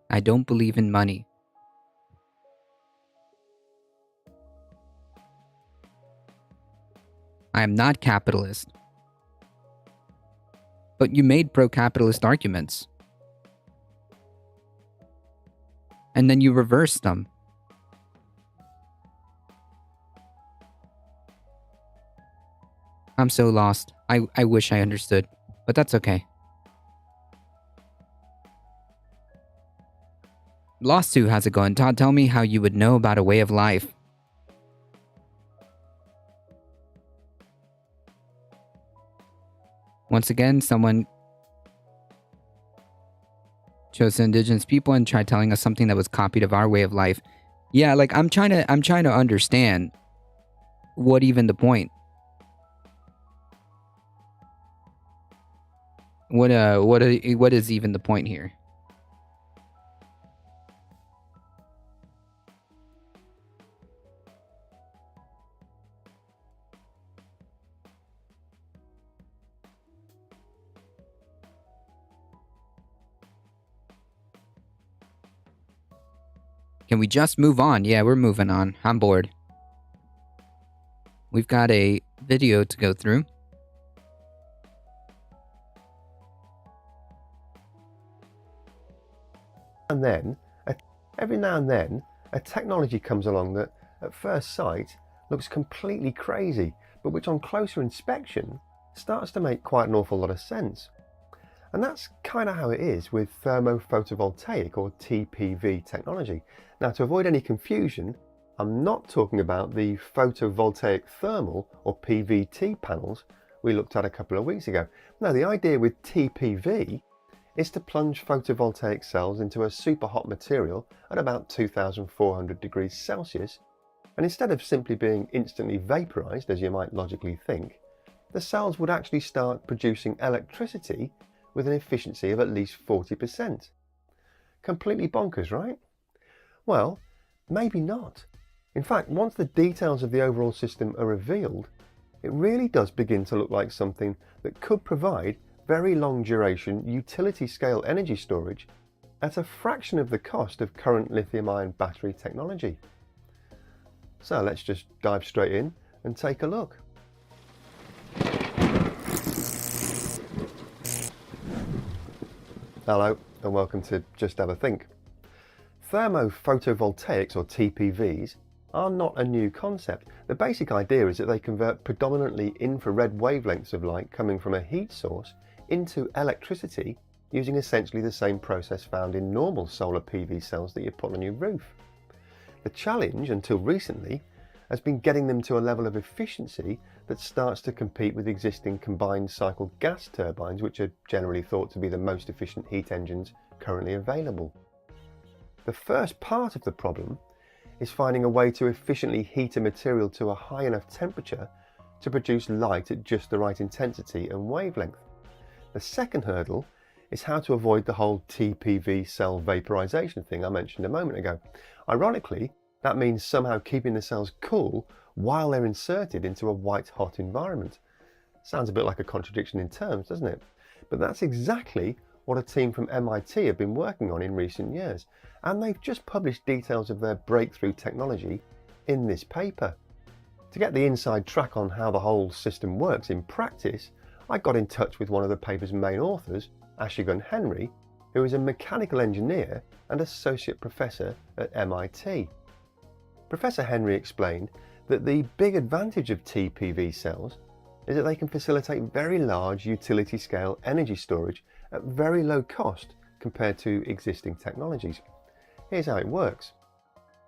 I don't believe in money. I am not capitalist. But you made pro-capitalist arguments. And then you reversed them. I'm so lost. I wish I understood. But that's okay. Lost Sue, how's it going? Todd, tell me how you would know about a way of life. Once again, someone chose indigenous people and tried telling us something that was copied of our way of life. Yeah, like I'm trying to understand what even the point. What is even the point here? Can we just move on? Yeah, we're moving on. I'm bored. We've got a video to go through. Every now and then, a technology comes along that, at first sight, looks completely crazy, but which on closer inspection starts to make quite an awful lot of sense. And that's kind of how it is with Thermo Photovoltaic, or TPV technology. Now, to avoid any confusion, I'm not talking about the photovoltaic thermal, or PVT panels we looked at a couple of weeks ago. No, the idea with TPV is to plunge photovoltaic cells into a super hot material at about 2,400 degrees Celsius, and instead of simply being instantly vaporized, as you might logically think, the cells would actually start producing electricity with an efficiency of at least 40%. Completely bonkers, right? Well, maybe not. In fact, once the details of the overall system are revealed, it really does begin to look like something that could provide very long duration utility scale energy storage at a fraction of the cost of current lithium-ion battery technology. So let's just dive straight in and take a look. Hello and welcome to Just Have a Think. Thermo Photovoltaics, or TPVs, are not a new concept. The basic idea is that they convert predominantly infrared wavelengths of light coming from a heat source into electricity using essentially the same process found in normal solar PV cells that you put on your roof. The challenge, until recently, has been getting them to a level of efficiency that starts to compete with existing combined cycle gas turbines, which are generally thought to be the most efficient heat engines currently available. The first part of the problem is finding a way to efficiently heat a material to a high enough temperature to produce light at just the right intensity and wavelength. The second hurdle is how to avoid the whole TPV cell vaporization thing I mentioned a moment ago. Ironically, that means somehow keeping the cells cool while they're inserted into a white-hot environment. Sounds a bit like a contradiction in terms, doesn't it? But that's exactly what a team from MIT have been working on in recent years, and they've just published details of their breakthrough technology in this paper. To get the inside track on how the whole system works in practice, I got in touch with one of the paper's main authors, Ashigun Henry, who is a mechanical engineer and associate professor at MIT. Professor Henry explained that the big advantage of TPV cells is that they can facilitate very large utility-scale energy storage at very low cost compared to existing technologies. Here's how it works.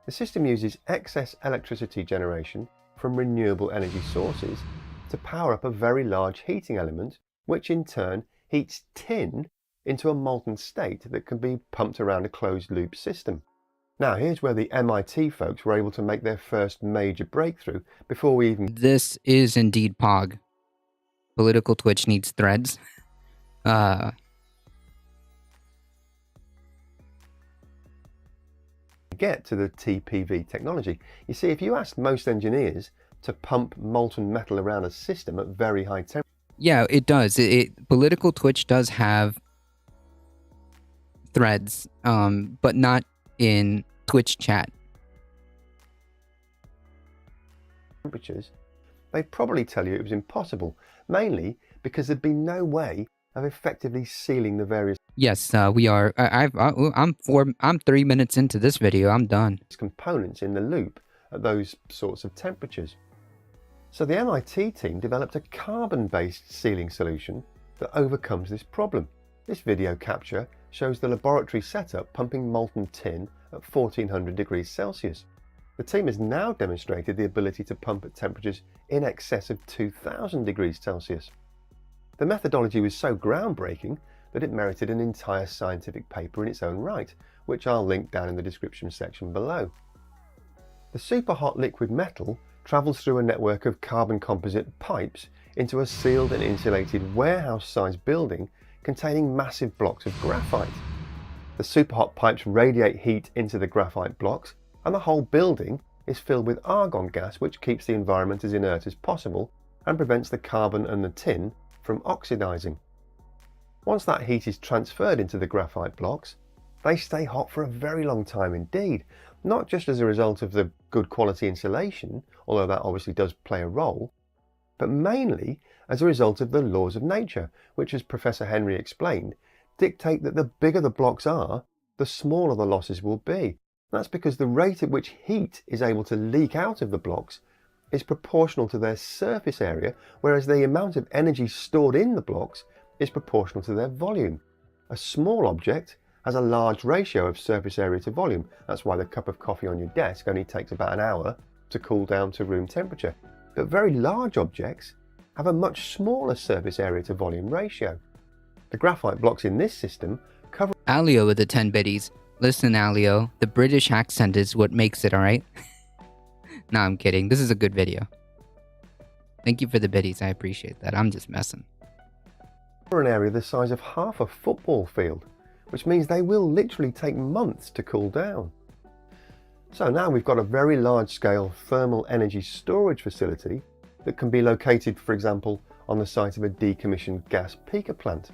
The system uses excess electricity generation from renewable energy sources to power up a very large heating element, which in turn heats tin into a molten state that can be pumped around a closed-loop system. Now, here's where the MIT folks were able to make their first major breakthrough before we even... This is indeed POG. Political Twitch needs threads. Get to the TPV technology. You see, if you asked most engineers to pump molten metal around a system at very high temperature... Yeah, it does. Political Twitch does have threads, but not in Twitch chat. Temperatures, they'd probably tell you it was impossible, mainly because there'd be no way of effectively sealing the various... Yes, we are. I'm 3 minutes into this video. I'm done. ...components in the loop at those sorts of temperatures. So the MIT team developed a carbon-based sealing solution that overcomes this problem. This video capture shows the laboratory setup pumping molten tin at 1400 degrees Celsius. The team has now demonstrated the ability to pump at temperatures in excess of 2000 degrees Celsius. The methodology was so groundbreaking that it merited an entire scientific paper in its own right, which I'll link down in the description section below. The superhot liquid metal travels through a network of carbon composite pipes into a sealed and insulated warehouse-sized building containing massive blocks of graphite. The superhot pipes radiate heat into the graphite blocks, and the whole building is filled with argon gas, which keeps the environment as inert as possible and prevents the carbon and the tin from oxidizing. Once that heat is transferred into the graphite blocks, they stay hot for a very long time indeed, not just as a result of the good quality insulation, although that obviously does play a role, but mainly as a result of the laws of nature, which, as Professor Henry explained, dictate that the bigger the blocks are, the smaller the losses will be. That's because the rate at which heat is able to leak out of the blocks is proportional to their surface area, whereas the amount of energy stored in the blocks is proportional to their volume. A small object has a large ratio of surface area to volume. That's why the cup of coffee on your desk only takes about an hour to cool down to room temperature. But very large objects have a much smaller surface area to volume ratio. The graphite blocks in this system cover... Alio with the 10 biddies. Listen, Alio, the British accent is what makes it, alright? Nah, I'm kidding. This is a good video. Thank you for the biddies. I appreciate that. I'm just messing. ...an area the size of half a football field, which means they will literally take months to cool down. So now we've got a very large-scale thermal energy storage facility that can be located, for example, on the site of a decommissioned gas peaker plant.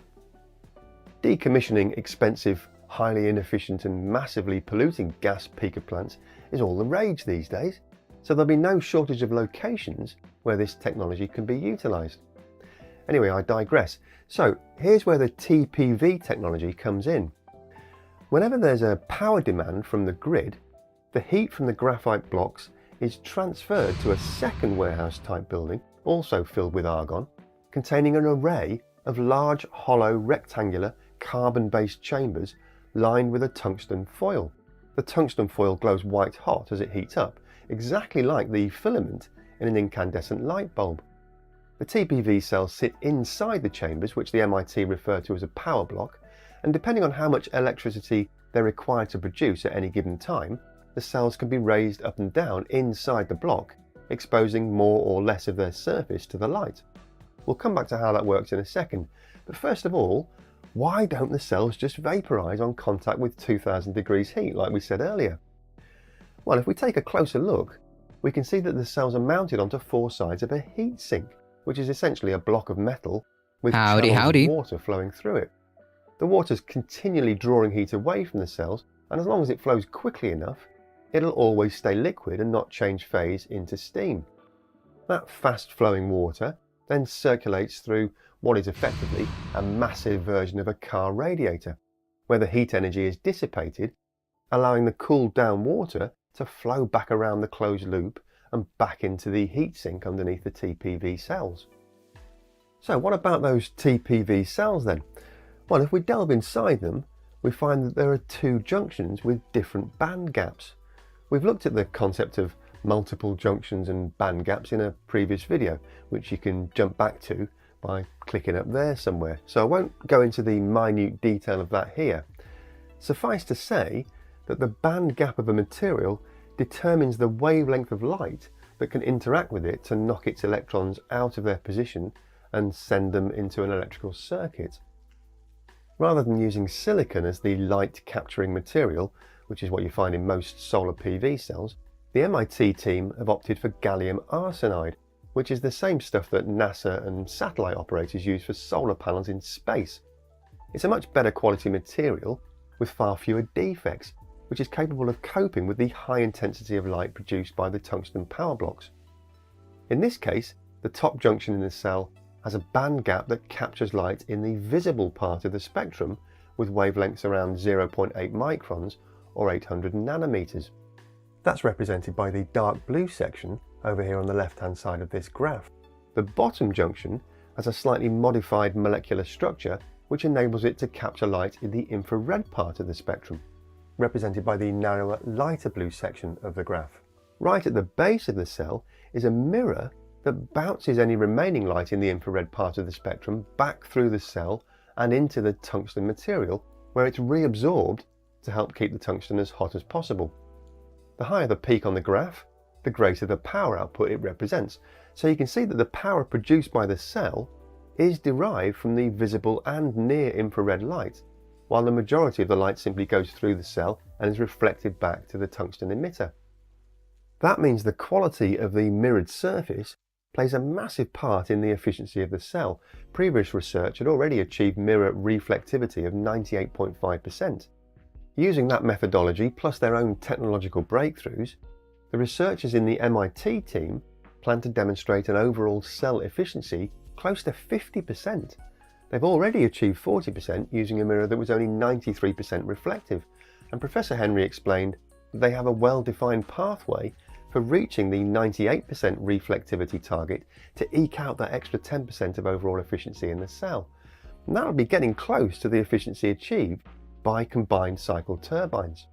Decommissioning expensive, highly inefficient and massively polluting gas peaker plants is all the rage these days, so there'll be no shortage of locations where this technology can be utilised. Anyway, I digress. So here's where the TPV technology comes in. Whenever there's a power demand from the grid, the heat from the graphite blocks is transferred to a second warehouse type building, also filled with argon, containing an array of large, hollow, rectangular, carbon-based chambers lined with a tungsten foil. The tungsten foil glows white hot as it heats up, exactly like the filament in an incandescent light bulb. The TPV cells sit inside the chambers, which the MIT refer to as a power block, and depending on how much electricity they're required to produce at any given time, the cells can be raised up and down inside the block, exposing more or less of their surface to the light. We'll come back to how that works in a second, but first of all, why don't the cells just vaporize on contact with 2000 degrees heat like we said earlier? Well, if we take a closer look, we can see that the cells are mounted onto four sides of a heat sink, which is essentially a block of metal with channels of water flowing through it. The water's continually drawing heat away from the cells, and as long as it flows quickly enough, it'll always stay liquid and not change phase into steam. That fast-flowing water then circulates through what is effectively a massive version of a car radiator, where the heat energy is dissipated, allowing the cooled down water to flow back around the closed loop and back into the heatsink underneath the TPV cells. So what about those TPV cells then? Well, if we delve inside them, we find that there are two junctions with different band gaps. We've looked at the concept of multiple junctions and band gaps in a previous video, which you can jump back to by clicking up there somewhere. So I won't go into the minute detail of that here. Suffice to say that the band gap of a material determines the wavelength of light that can interact with it to knock its electrons out of their position and send them into an electrical circuit. Rather than using silicon as the light capturing material, which is what you find in most solar PV cells, the MIT team have opted for gallium arsenide, which is the same stuff that NASA and satellite operators use for solar panels in space. It's a much better quality material with far fewer defects, which is capable of coping with the high intensity of light produced by the tungsten power blocks. In this case, the top junction in the cell has a band gap that captures light in the visible part of the spectrum with wavelengths around 0.8 microns or 800 nanometers. That's represented by the dark blue section over here on the left-hand side of this graph. The bottom junction has a slightly modified molecular structure which enables it to capture light in the infrared part of the spectrum, represented by the narrower, lighter blue section of the graph. Right at the base of the cell is a mirror that bounces any remaining light in the infrared part of the spectrum back through the cell and into the tungsten material, where it's reabsorbed to help keep the tungsten as hot as possible. The higher the peak on the graph, the greater the power output it represents. So you can see that the power produced by the cell is derived from the visible and near infrared light, while the majority of the light simply goes through the cell and is reflected back to the tungsten emitter. That means the quality of the mirrored surface plays a massive part in the efficiency of the cell. Previous research had already achieved mirror reflectivity of 98.5%. Using that methodology plus their own technological breakthroughs, the researchers in the MIT team plan to demonstrate an overall cell efficiency close to 50%. They've already achieved 40% using a mirror that was only 93% reflective, and Professor Henry explained that they have a well-defined pathway for reaching the 98% reflectivity target to eke out that extra 10% of overall efficiency in the cell. And that will be getting close to the efficiency achieved by combined cycle turbines.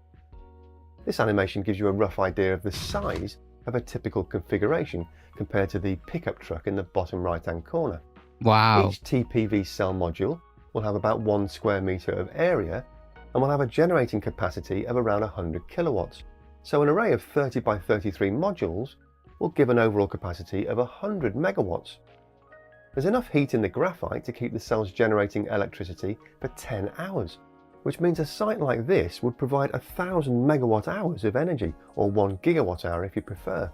This animation gives you a rough idea of the size of a typical configuration compared to the pickup truck in the bottom right-hand corner. Wow. Each TPV cell module will have about 1 square meter of area and will have a generating capacity of around 100 kilowatts. So an array of 30 by 33 modules will give an overall capacity of 100 megawatts. There's enough heat in the graphite to keep the cells generating electricity for 10 hours, which means a site like this would provide 1,000 megawatt hours of energy, or 1 gigawatt hour if you prefer.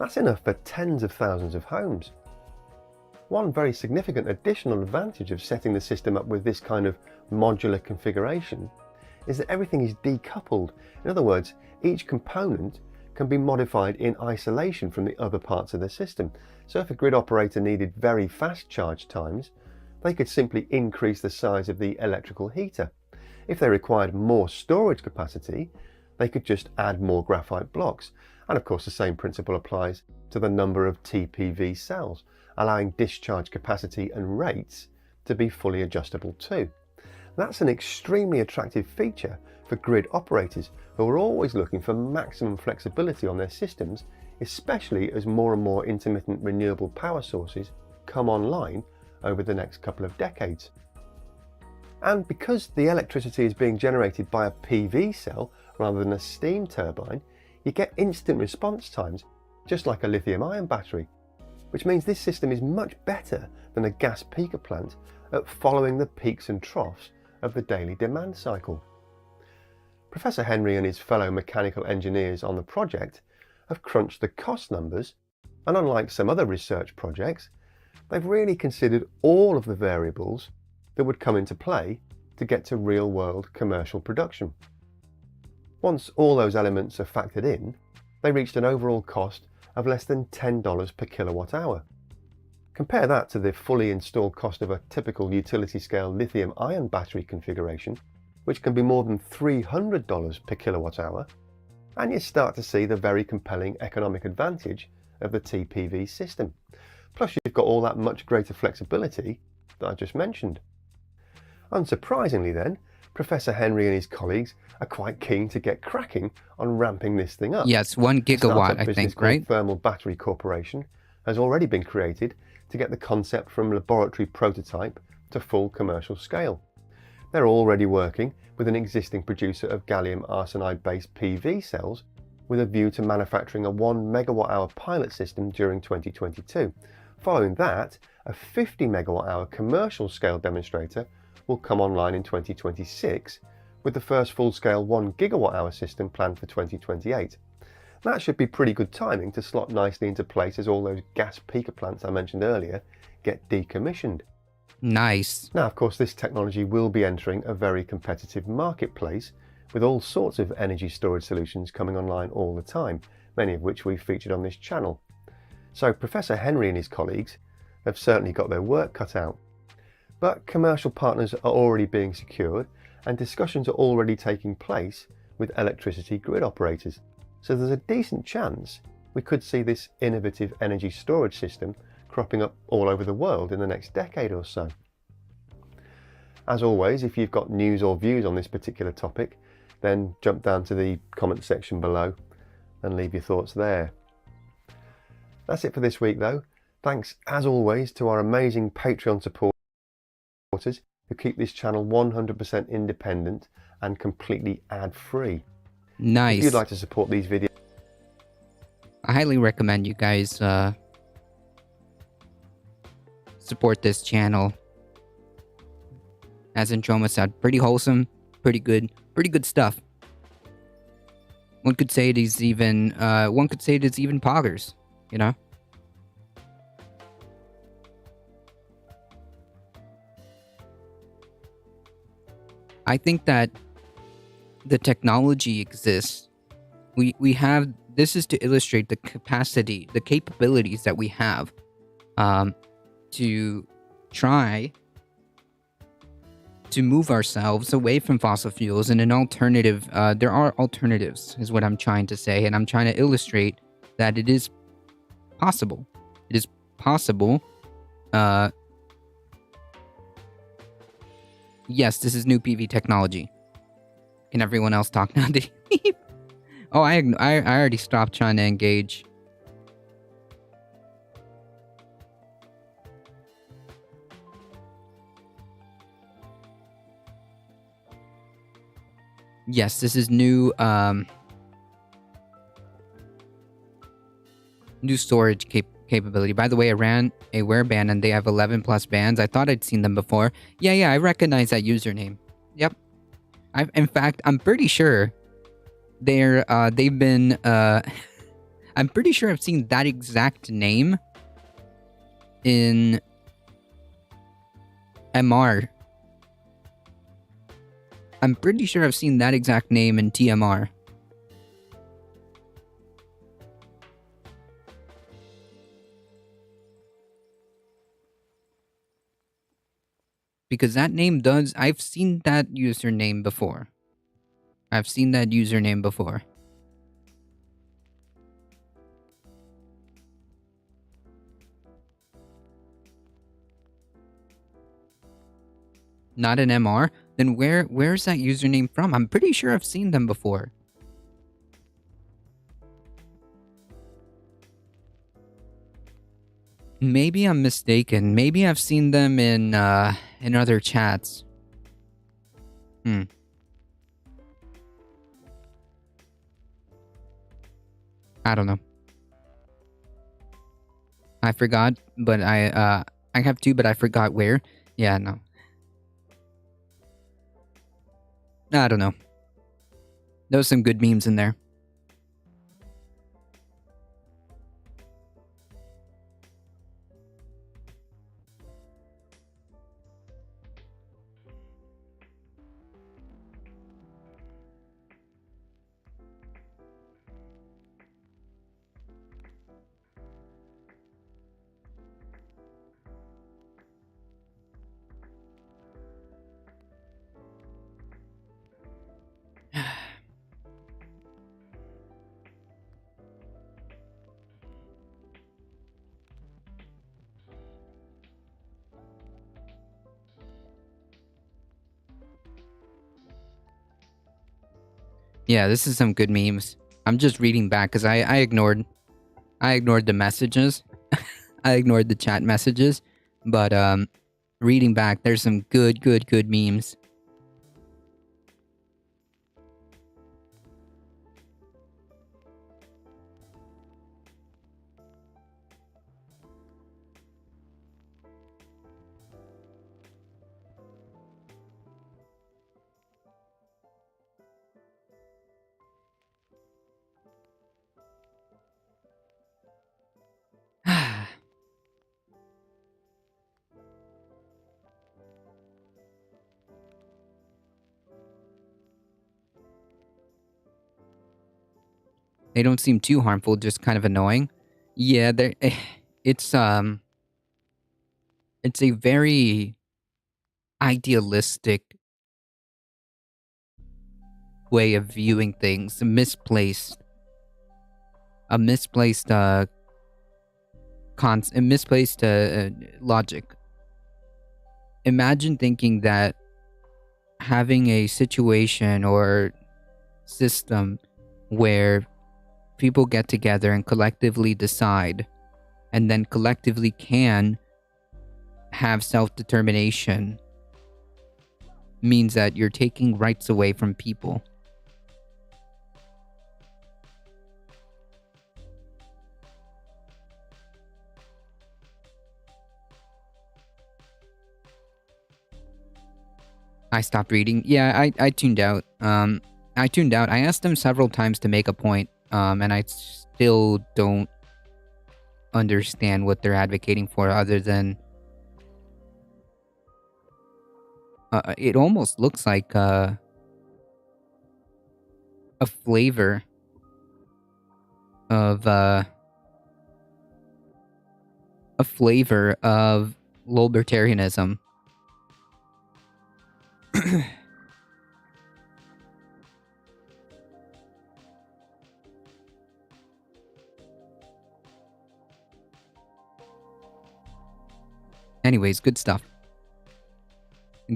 That's enough for tens of thousands of homes. One very significant additional advantage of setting the system up with this kind of modular configuration is that everything is decoupled. In other words, each component can be modified in isolation from the other parts of the system. So if a grid operator needed very fast charge times, they could simply increase the size of the electrical heater. If they required more storage capacity, they could just add more graphite blocks. And of course the same principle applies to the number of TPV cells, allowing discharge capacity and rates to be fully adjustable too. That's an extremely attractive feature for grid operators who are always looking for maximum flexibility on their systems, especially as more and more intermittent renewable power sources come online over the next couple of decades. And because the electricity is being generated by a PV cell rather than a steam turbine, you get instant response times, just like a lithium-ion battery, which means this system is much better than a gas peaker plant at following the peaks and troughs of the daily demand cycle. Professor Henry and his fellow mechanical engineers on the project have crunched the cost numbers, and unlike some other research projects, they've really considered all of the variables that would come into play to get to real-world commercial production. Once all those elements are factored in, they reached an overall cost of less than $10 per kilowatt hour. Compare that to the fully installed cost of a typical utility-scale lithium-ion battery configuration, which can be more than $300 per kilowatt hour, and you start to see the very compelling economic advantage of the TPV system. Plus you've got all that much greater flexibility that I just mentioned. Unsurprisingly then, Professor Henry and his colleagues are quite keen to get cracking on ramping this thing up. Yes, 1 gigawatt, I think, right? Thermo Battery Corporation has already been created to get the concept from laboratory prototype to full commercial scale. They're already working with an existing producer of gallium arsenide-based PV cells with a view to manufacturing a 1 megawatt hour pilot system during 2022. Following that, a 50 megawatt hour commercial scale demonstrator will come online in 2026, with the first full-scale 1 gigawatt hour system planned for 2028. That should be pretty good timing to slot nicely into place as all those gas peaker plants I mentioned earlier get decommissioned. Nice. Now, of course, this technology will be entering a very competitive marketplace with all sorts of energy storage solutions coming online all the time, many of which we've featured on this channel. So Professor Henry and his colleagues have certainly got their work cut out. But commercial partners are already being secured and discussions are already taking place with electricity grid operators. So there's a decent chance we could see this innovative energy storage system cropping up all over the world in the next decade or so. As always, if you've got news or views on this particular topic, then jump down to the comment section below and leave your thoughts there. That's it for this week though. Thanks as always to our amazing Patreon supporters who keep this channel 100% independent and completely ad-free. Nice. If you'd like to support these videos, I highly recommend you guys support this channel. As Androma said, pretty wholesome, pretty good stuff. One could say it is even poggers, you know? I think that the technology exists. We have, this is to illustrate the capacity, the capabilities that we have to try to move ourselves away from fossil fuels and an alternative. There are alternatives, is what I'm trying to say, and I'm trying to illustrate that it is possible. It is possible. Yes, this is new PV technology. Can everyone else talk now? Oh, I already stopped trying to engage. Yes, this is new new storage capability. By the way, I ran a wear band and they have 11 plus bands. I thought I'd seen them before. Yeah, I recognize that username. Yep. In fact, I'm pretty sure they've been I'm pretty sure I've seen that exact name in MR. I'm pretty sure I've seen that exact name in TMR. Because that name does... I've seen that username before. Not an MR? Then where's that username from? I'm pretty sure I've seen them before. Maybe I'm mistaken. Maybe I've seen them in other chats. I don't know. I forgot, but I have two, but I forgot where. Yeah, no. I don't know. There was some good memes in there. Yeah, this is some good memes. I'm just reading back because I ignored the messages. I ignored the chat messages. But reading back, there's some good memes. They don't seem too harmful, just kind of annoying. Yeah, it's it's a very idealistic way of viewing things, a misplaced logic. Imagine thinking that having a situation or system where people get together and collectively decide and then collectively can have self-determination means that you're taking rights away from people. I stopped reading. Yeah, I tuned out. I tuned out. I asked them several times to make a point, and I still don't understand what they're advocating for other than it almost looks like a flavor of libertarianism. Anyways, good stuff.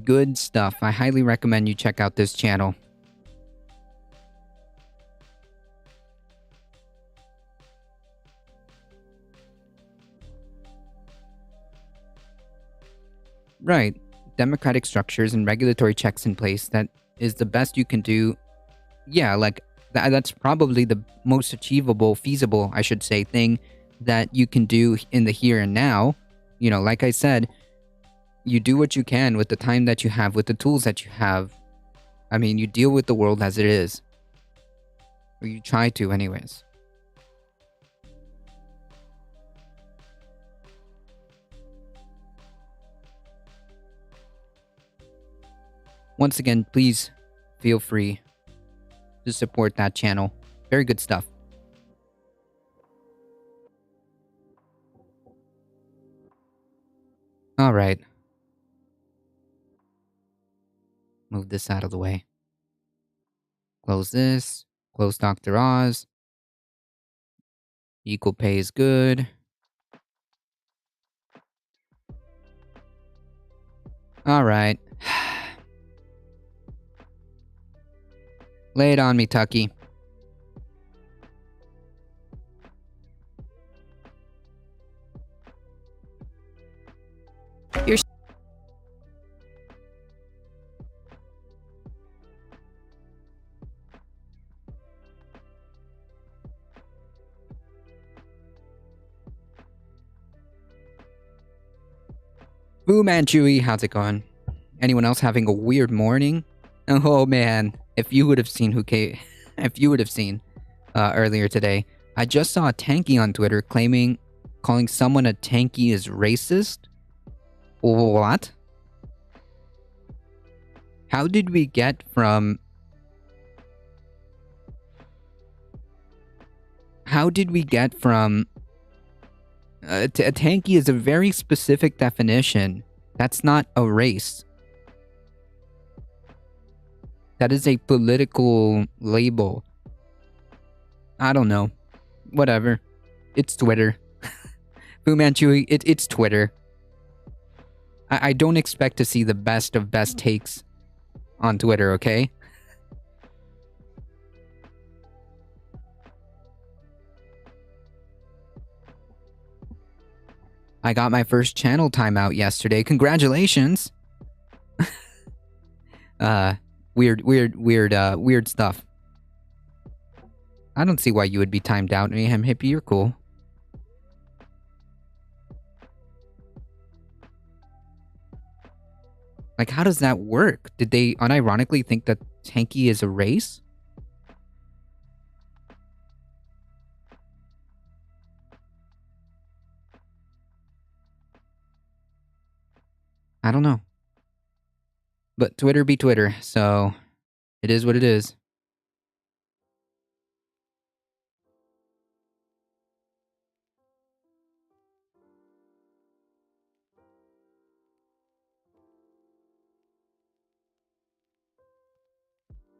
Good stuff. I highly recommend you check out this channel. Right. Democratic structures and regulatory checks in place, that is the best you can do. Yeah, like that's probably the most achievable, feasible, I should say, thing that you can do in the here and now. You know, like I said, you do what you can with the time that you have, with the tools that you have. I mean, you deal with the world as it is. Or you try to, anyways. Once again, please feel free to support that channel. Very good stuff. All right. Move this out of the way. Close this. Close Dr. Oz. Equal pay is good. All right. Lay it on me, Tucky. You're Boo Man Chewy, how's it going? Anyone else having a weird morning? Oh man, if you would have seen if you would have seen earlier today, I just saw a tanky on Twitter calling someone a tanky is racist. What? How did we get from... a tanky is a very specific definition. That's not a race. That is a political label. I don't know. Whatever. It's Twitter. Fu Manchu, it's Twitter. I don't expect to see the best of best takes on Twitter, okay? I got my first channel timeout yesterday. Congratulations! Weird stuff. I don't see why you would be timed out, Mayhem Hippie. You're cool. Like, how does that work? Did they unironically think that tanky is a race? I don't know. But Twitter be Twitter, so it is what it is.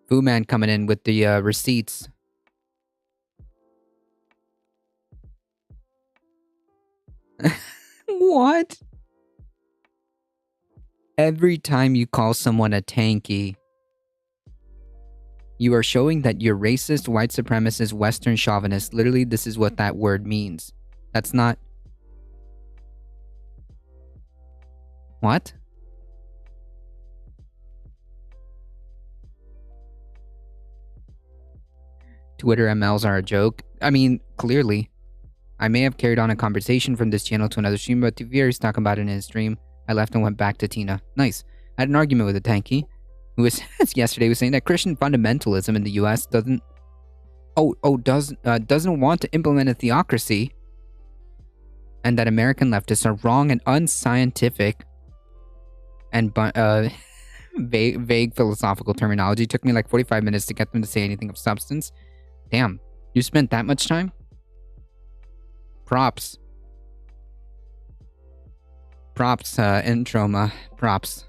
Fu Man coming in with the receipts. What? Every time you call someone a tanky, you are showing that you're racist, white supremacist, Western chauvinist. Literally, this is what that word means. That's not... What? Twitter MLs are a joke. I mean, clearly. I may have carried on a conversation from this channel to another stream, but TVR is talking about it in his stream. I left and went back to Tina. Nice. I had an argument with a tanky who was yesterday was saying that Christian fundamentalism in the US doesn't want to implement a theocracy, and that American leftists are wrong and unscientific and vague philosophical terminology. Took me like 45 minutes to get them to say anything of substance. Damn, you spent that much time? Props. Props, Introma. Props.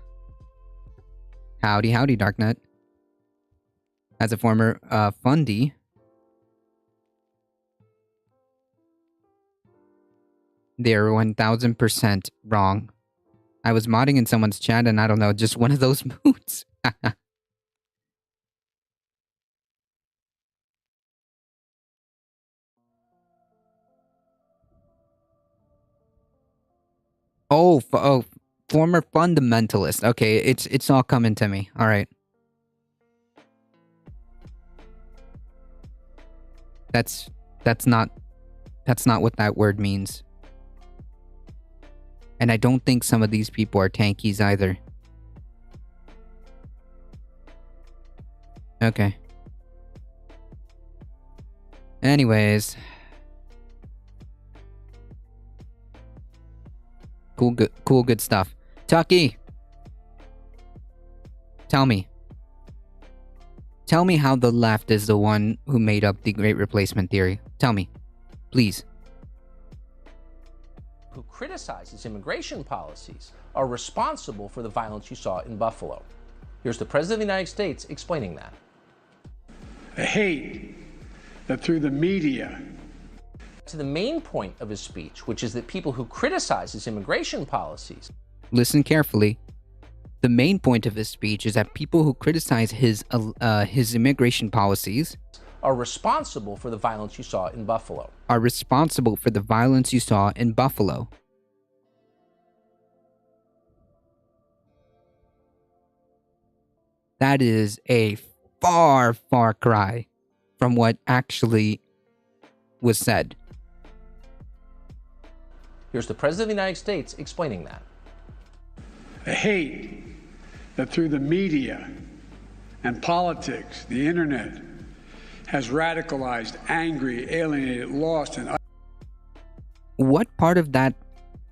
Howdy, Darknet. As a former, fundie, they're 1000% wrong. I was modding in someone's chat and I don't know, just one of those moods. Former fundamentalist. Okay, it's all coming to me. All right. That's not what that word means. And I don't think some of these people are tankies either. Okay. Anyways. Cool, good stuff. Tucky! Tell me how the left is the one who made up the Great Replacement Theory. Tell me. Please. Who criticizes immigration policies are responsible for the violence you saw in Buffalo. Here's the President of the United States explaining that. I hate that through the media... To the main point of his speech, which is that people who criticize his immigration policies... Listen carefully. The main point of his speech is that people who criticize his immigration policies... are responsible for the violence you saw in Buffalo. That is a far cry from what actually was said. Here's the President of the United States explaining that. a hate that through the media and politics, the internet, has radicalized, angry, alienated, lost, and What part of that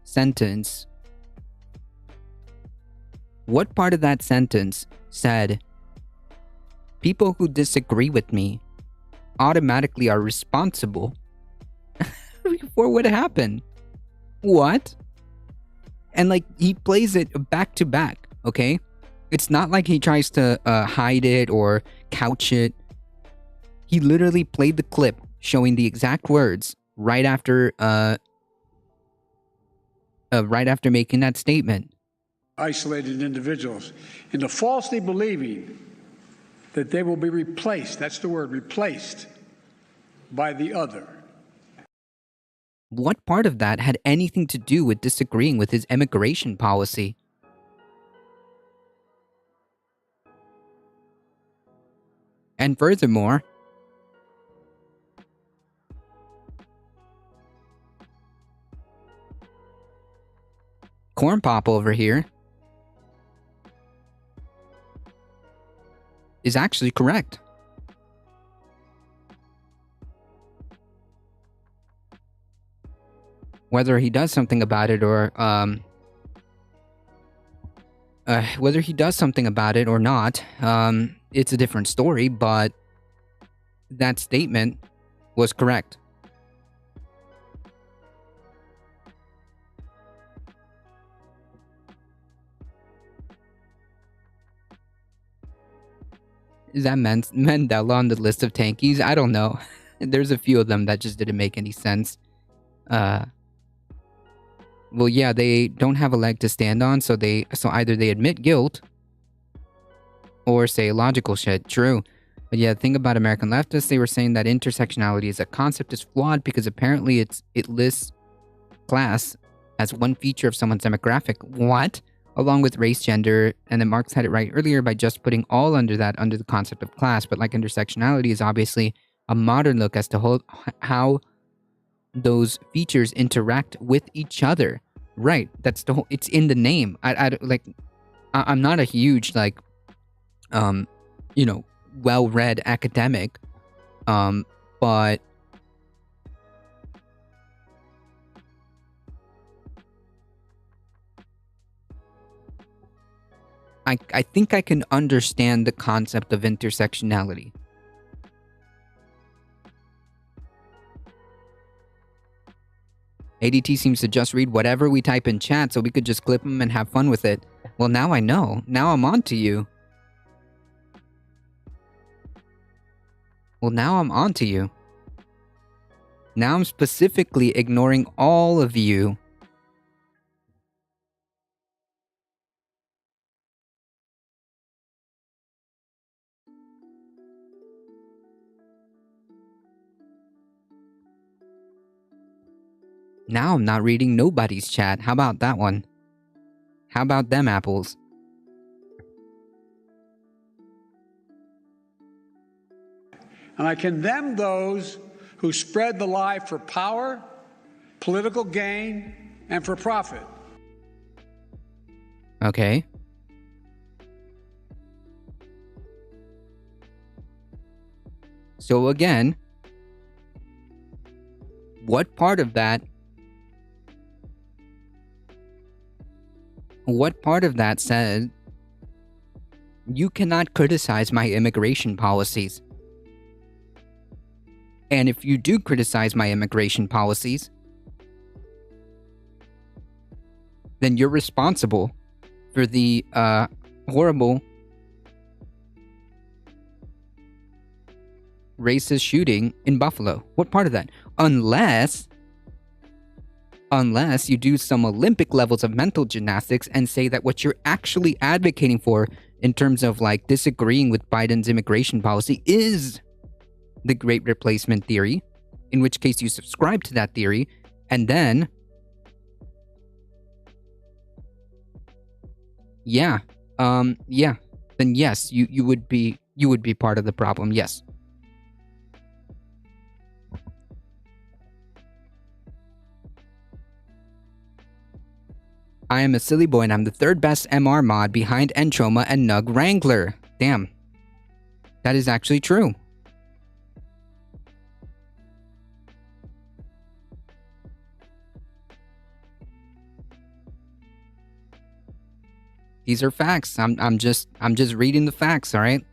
sentence said people who disagree with me automatically are responsible for what happened? What? And like, he plays it back to back, okay? It's not like he tries to hide it or couch it. He literally played the clip showing the exact words right after making that statement. isolated individuals into falsely believing that they will be replaced, that's the word, replaced by the other. What part of that had anything to do with disagreeing with his immigration policy? And furthermore, Corn Pop over here is actually correct. Whether he does something about it or not, it's a different story, but that statement was correct. Is that Mandela on the list of tankies? I don't know. There's a few of them that just didn't make any sense. Well, yeah, they don't have a leg to stand on, so either they admit guilt or say logical shit. True. But yeah, the thing about American leftists, they were saying that intersectionality as a concept is flawed because apparently it lists class as one feature of someone's demographic. What? Along with race, gender, and then Marx had it right earlier by just putting all under the concept of class. But like, intersectionality is obviously a modern look as to how those features interact with each other. Right. That's the whole, it's in the name. I'm not a huge, well-read academic, but I think I can understand the concept of intersectionality. ADT seems to just read whatever we type in chat, so we could just clip them and have fun with it. Well, now I know. Now I'm on to you. Now I'm specifically ignoring all of you. Now I'm not reading nobody's chat. How about that one? How about them apples? And I condemn those who spread the lie for power, political gain, and for profit. Okay. So again, what part of that said you cannot criticize my immigration policies? And if you do criticize my immigration policies, then you're responsible for the horrible racist shooting in Buffalo. What part of that? Unless you do some Olympic levels of mental gymnastics and say that what you're actually advocating for in terms of like disagreeing with Biden's immigration policy is the Great Replacement theory, in which case you subscribe to that theory, and then then yes, you would be part of the problem. Yes. I am a silly boy and I'm the third best MR mod behind Entroma and Nug Wrangler. Damn. That is actually true. These are facts. I'm just reading the facts, all right?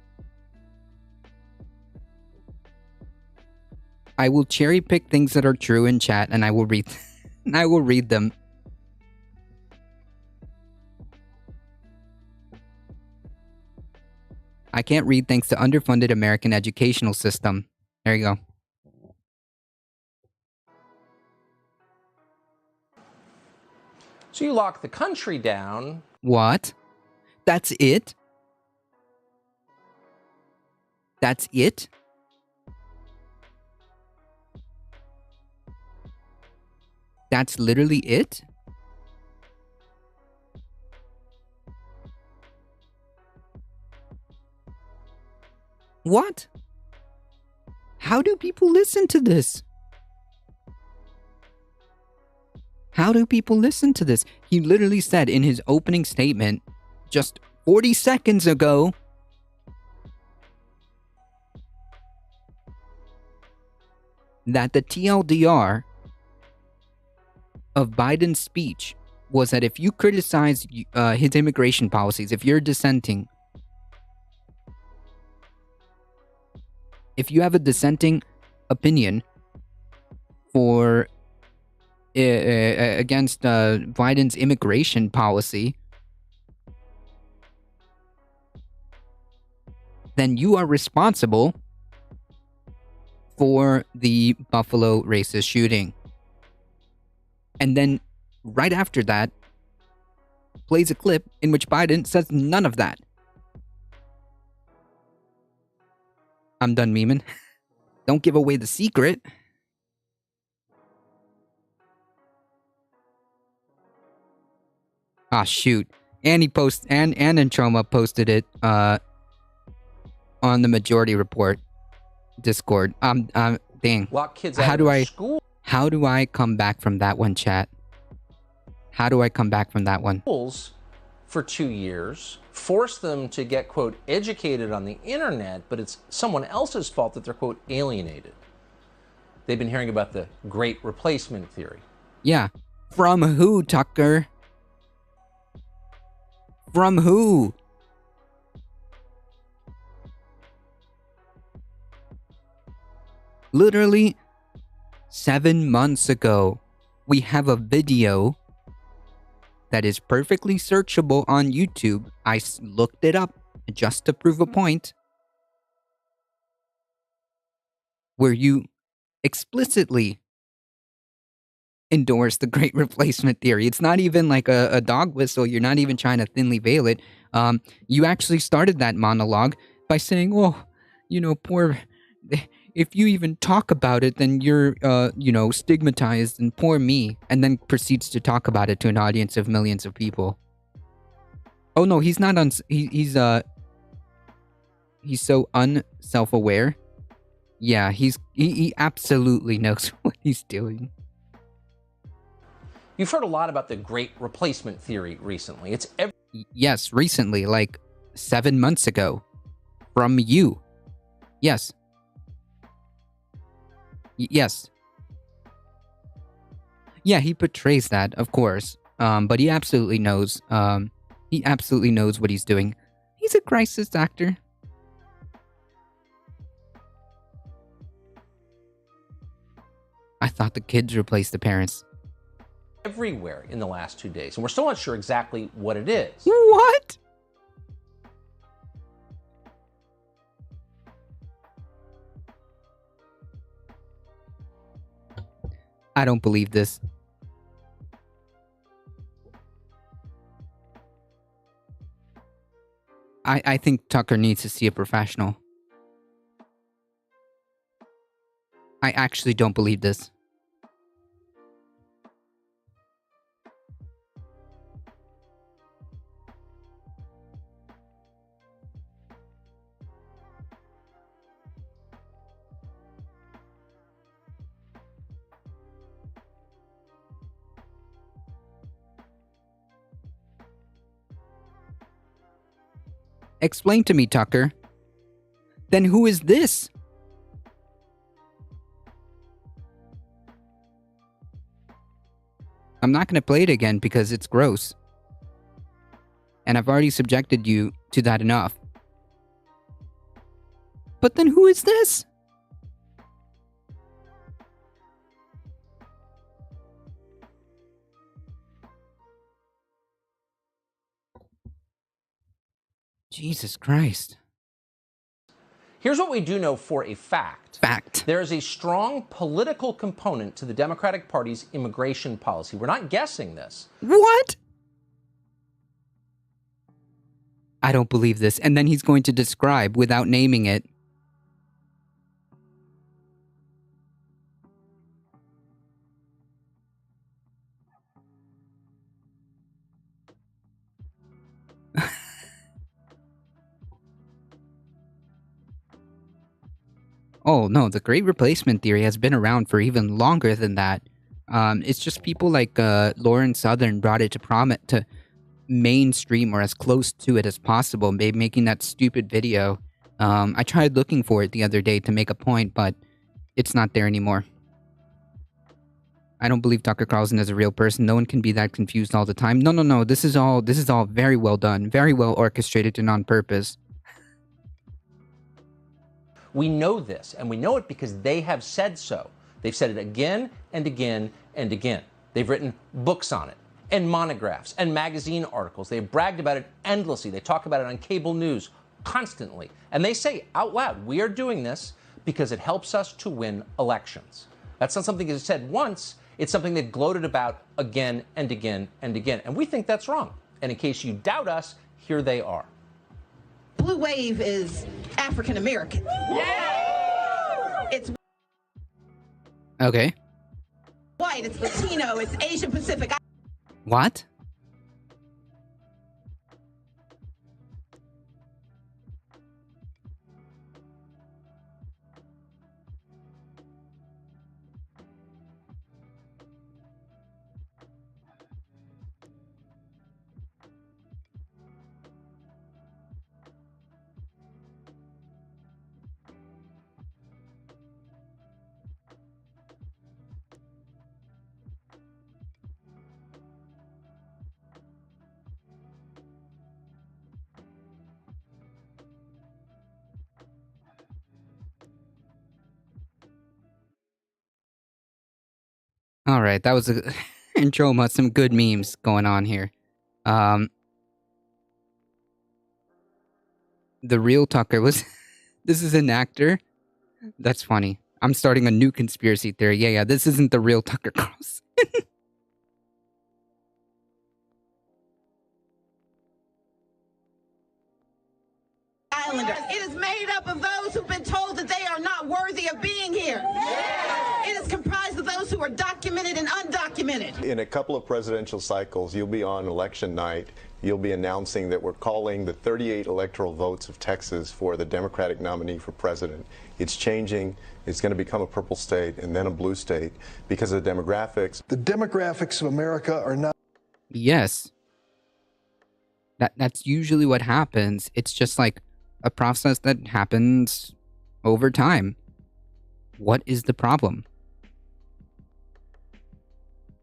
I will cherry pick things that are true in chat and I will read I will read them. I can't read thanks to underfunded American educational system. There you go. So you lock the country down. What? That's it? That's it? That's literally it? What? How do people listen to this? How do people listen to this? He literally said in his opening statement just 40 seconds ago that the TLDR of Biden's speech was that if you criticize his immigration policies, if you're dissenting, if you have a dissenting opinion for against Biden's immigration policy, then you are responsible for the Buffalo racist shooting. And then right after that, plays a clip in which Biden says none of that. I'm done memeing. Don't give away the secret. Ah, shoot. And Entroma posted it on the Majority Report Discord. Dang. Lock kids out of school. How do I come back from that one, chat? How do I come back from that one? For 2 years, force them to get, quote, educated on the internet, but it's someone else's fault that they're, quote, alienated. They've been hearing about the great replacement theory. Yeah. From who, Tucker? From who? Literally 7 months ago, we have a video that is perfectly searchable on YouTube. I looked it up just to prove a point, where you explicitly endorse the Great Replacement Theory. It's not even like a dog whistle. You're not even trying to thinly veil it. You actually started that monologue by saying, "Oh, poor. If you even talk about it, then you're, stigmatized, and poor me." And then proceeds to talk about it to an audience of millions of people. Oh no, he's not he's so unself-aware. Yeah, he absolutely knows what he's doing. You've heard a lot about the Great Replacement Theory recently. Yes, recently, like 7 months ago, from you. Yes. Yes. Yeah, he portrays that, of course. But he absolutely knows. He absolutely knows what he's doing. He's a crisis actor. I thought the kids replaced the parents. Everywhere in the last 2 days, and we're still not sure exactly what it is. What? I don't believe this. I think Tucker needs to see a professional. I actually don't believe this. Explain to me, Tucker. Then who is this? I'm not going to play it again because it's gross. And I've already subjected you to that enough. But then who is this? Jesus Christ. Here's what we do know for a fact. Fact. There is a strong political component to the Democratic Party's immigration policy. We're not guessing this. What? I don't believe this. And then he's going to describe without naming it. Oh, no, the Great Replacement theory has been around for even longer than that. It's just people like Lauren Southern brought it to mainstream or as close to it as possible, maybe making that stupid video. I tried looking for it the other day to make a point, but it's not there anymore. I don't believe Tucker Carlson is a real person. No one can be that confused all the time. No. This is all very well done, very well orchestrated and on purpose. We know this, and we know it because they have said so. They've said it again and again and again. They've written books on it, and monographs, and magazine articles. They've bragged about it endlessly. They talk about it on cable news constantly. And they say out loud, we are doing this because it helps us to win elections. That's not something they've said once. It's something they've gloated about again and again and again. And we think that's wrong. And in case you doubt us, here they are. Blue wave is African American. Yeah! It's Okay. white, it's Latino, it's Asian Pacific. What? All right, that was a intro with some good memes going on here. The real Tucker was... This is an actor? That's funny. I'm starting a new conspiracy theory. Yeah, this isn't the real Tucker Carlson. Islanders. It is made up of those who've been told that they are not worthy of being here. Yeah. It is comprised of those who are documented and undocumented. In a couple of presidential cycles, you'll be on election night. You'll be announcing that we're calling the 38 electoral votes of Texas for the Democratic nominee for president. It's changing. It's going to become a purple state and then a blue state because of the demographics. The demographics of America are not... Yes. That's usually what happens. It's just like a process that happens over time. What is the problem?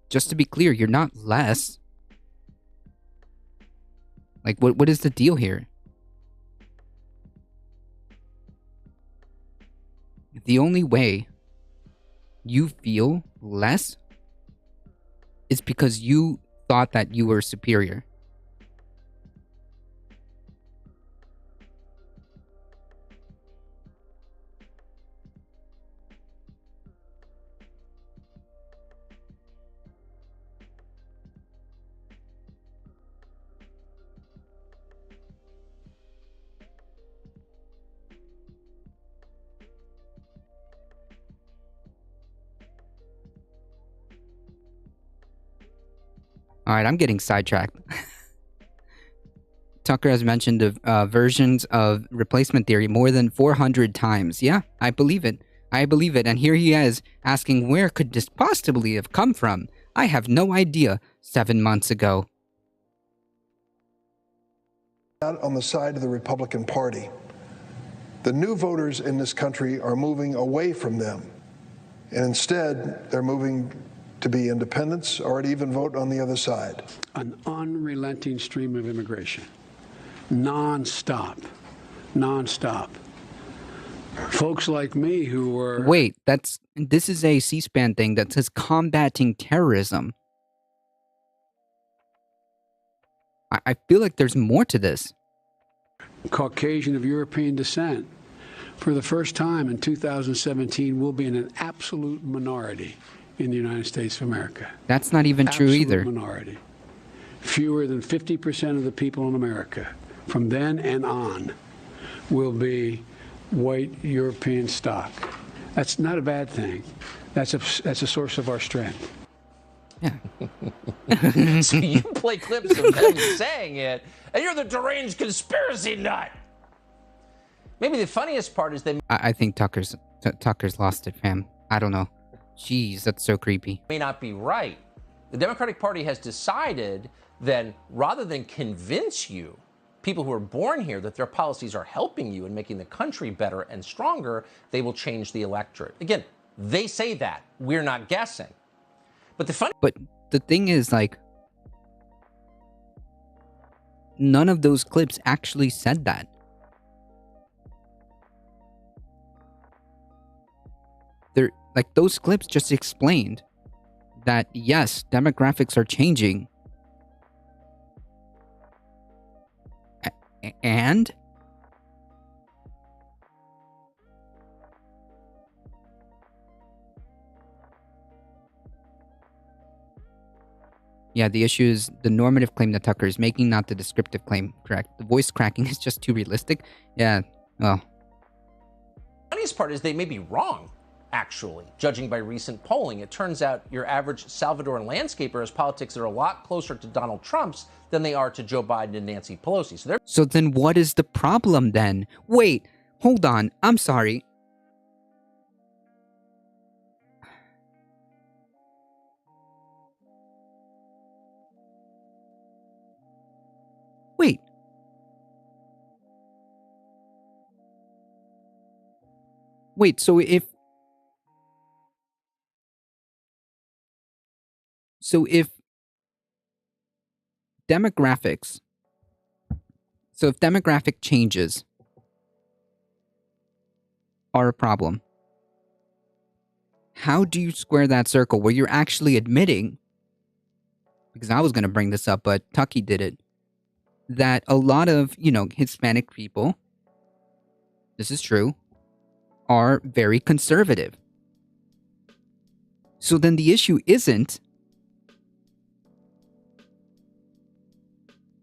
Just to be clear, you're not less. Like, what is the deal here? The only way you feel less is because you thought that you were superior. All right, I'm getting sidetracked. Tucker has mentioned versions of replacement theory more than 400 times. Yeah, I believe it. I believe it. And here he is asking, where could this possibly have come from? I have no idea. 7 months ago. not on the side of the Republican Party. The new voters in this country are moving away from them, and instead they're moving to be independents or to even vote on the other side. An unrelenting stream of immigration, nonstop. Folks like me who were... Wait, this is a C-SPAN thing that says combating terrorism. I feel like there's more to this. Caucasian of European descent, for the first time in 2017, will be in an absolute minority in the United States of America. That's not even true either. Absolute minority. Fewer than 50% of the people in America from then and on will be white European stock. That's not a bad thing. That's a source of our strength. Yeah. So you play clips of them saying it, and you're the deranged conspiracy nut. Maybe the funniest part is they I think Tucker's lost it, fam. I don't know. Jeez, that's so creepy. may not be right. The Democratic Party has decided that rather than convince you, people who are born here, that their policies are helping you and making the country better and stronger, they will change the electorate. Again, they say that. We're not guessing. But the thing is, like, none of those clips actually said that. Like, those clips just explained that, yes, demographics are changing. And? Yeah, the issue is the normative claim that Tucker is making, not the descriptive claim. Correct. The voice cracking is just too realistic. Yeah, well. The funniest part is they may be wrong, actually. Judging by recent polling, it turns out your average Salvadoran landscaper has politics that are a lot closer to Donald Trump's than they are to Joe Biden and Nancy Pelosi. So then what is the problem then? Wait, hold on. I'm sorry. Wait. Wait, so if demographics, so if demographic changes are a problem, how do you square that circle where you're actually admitting, because I was going to bring this up, but Tucky did it, that a lot of, Hispanic people, this is true, are very conservative. So then the issue isn't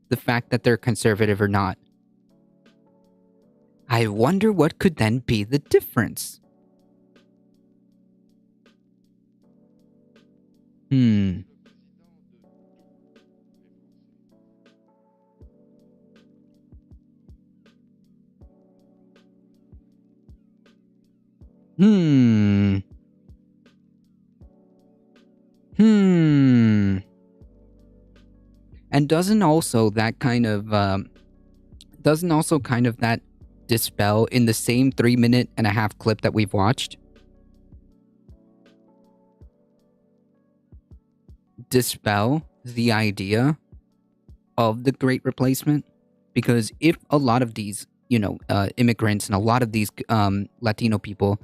the fact that they're conservative or not. I wonder what could then be the difference. Hmm. And doesn't also that dispel in the same 3.5-minute clip that we've watched? Dispel the idea of the Great Replacement? Because if a lot of these, immigrants and a lot of these Latino people,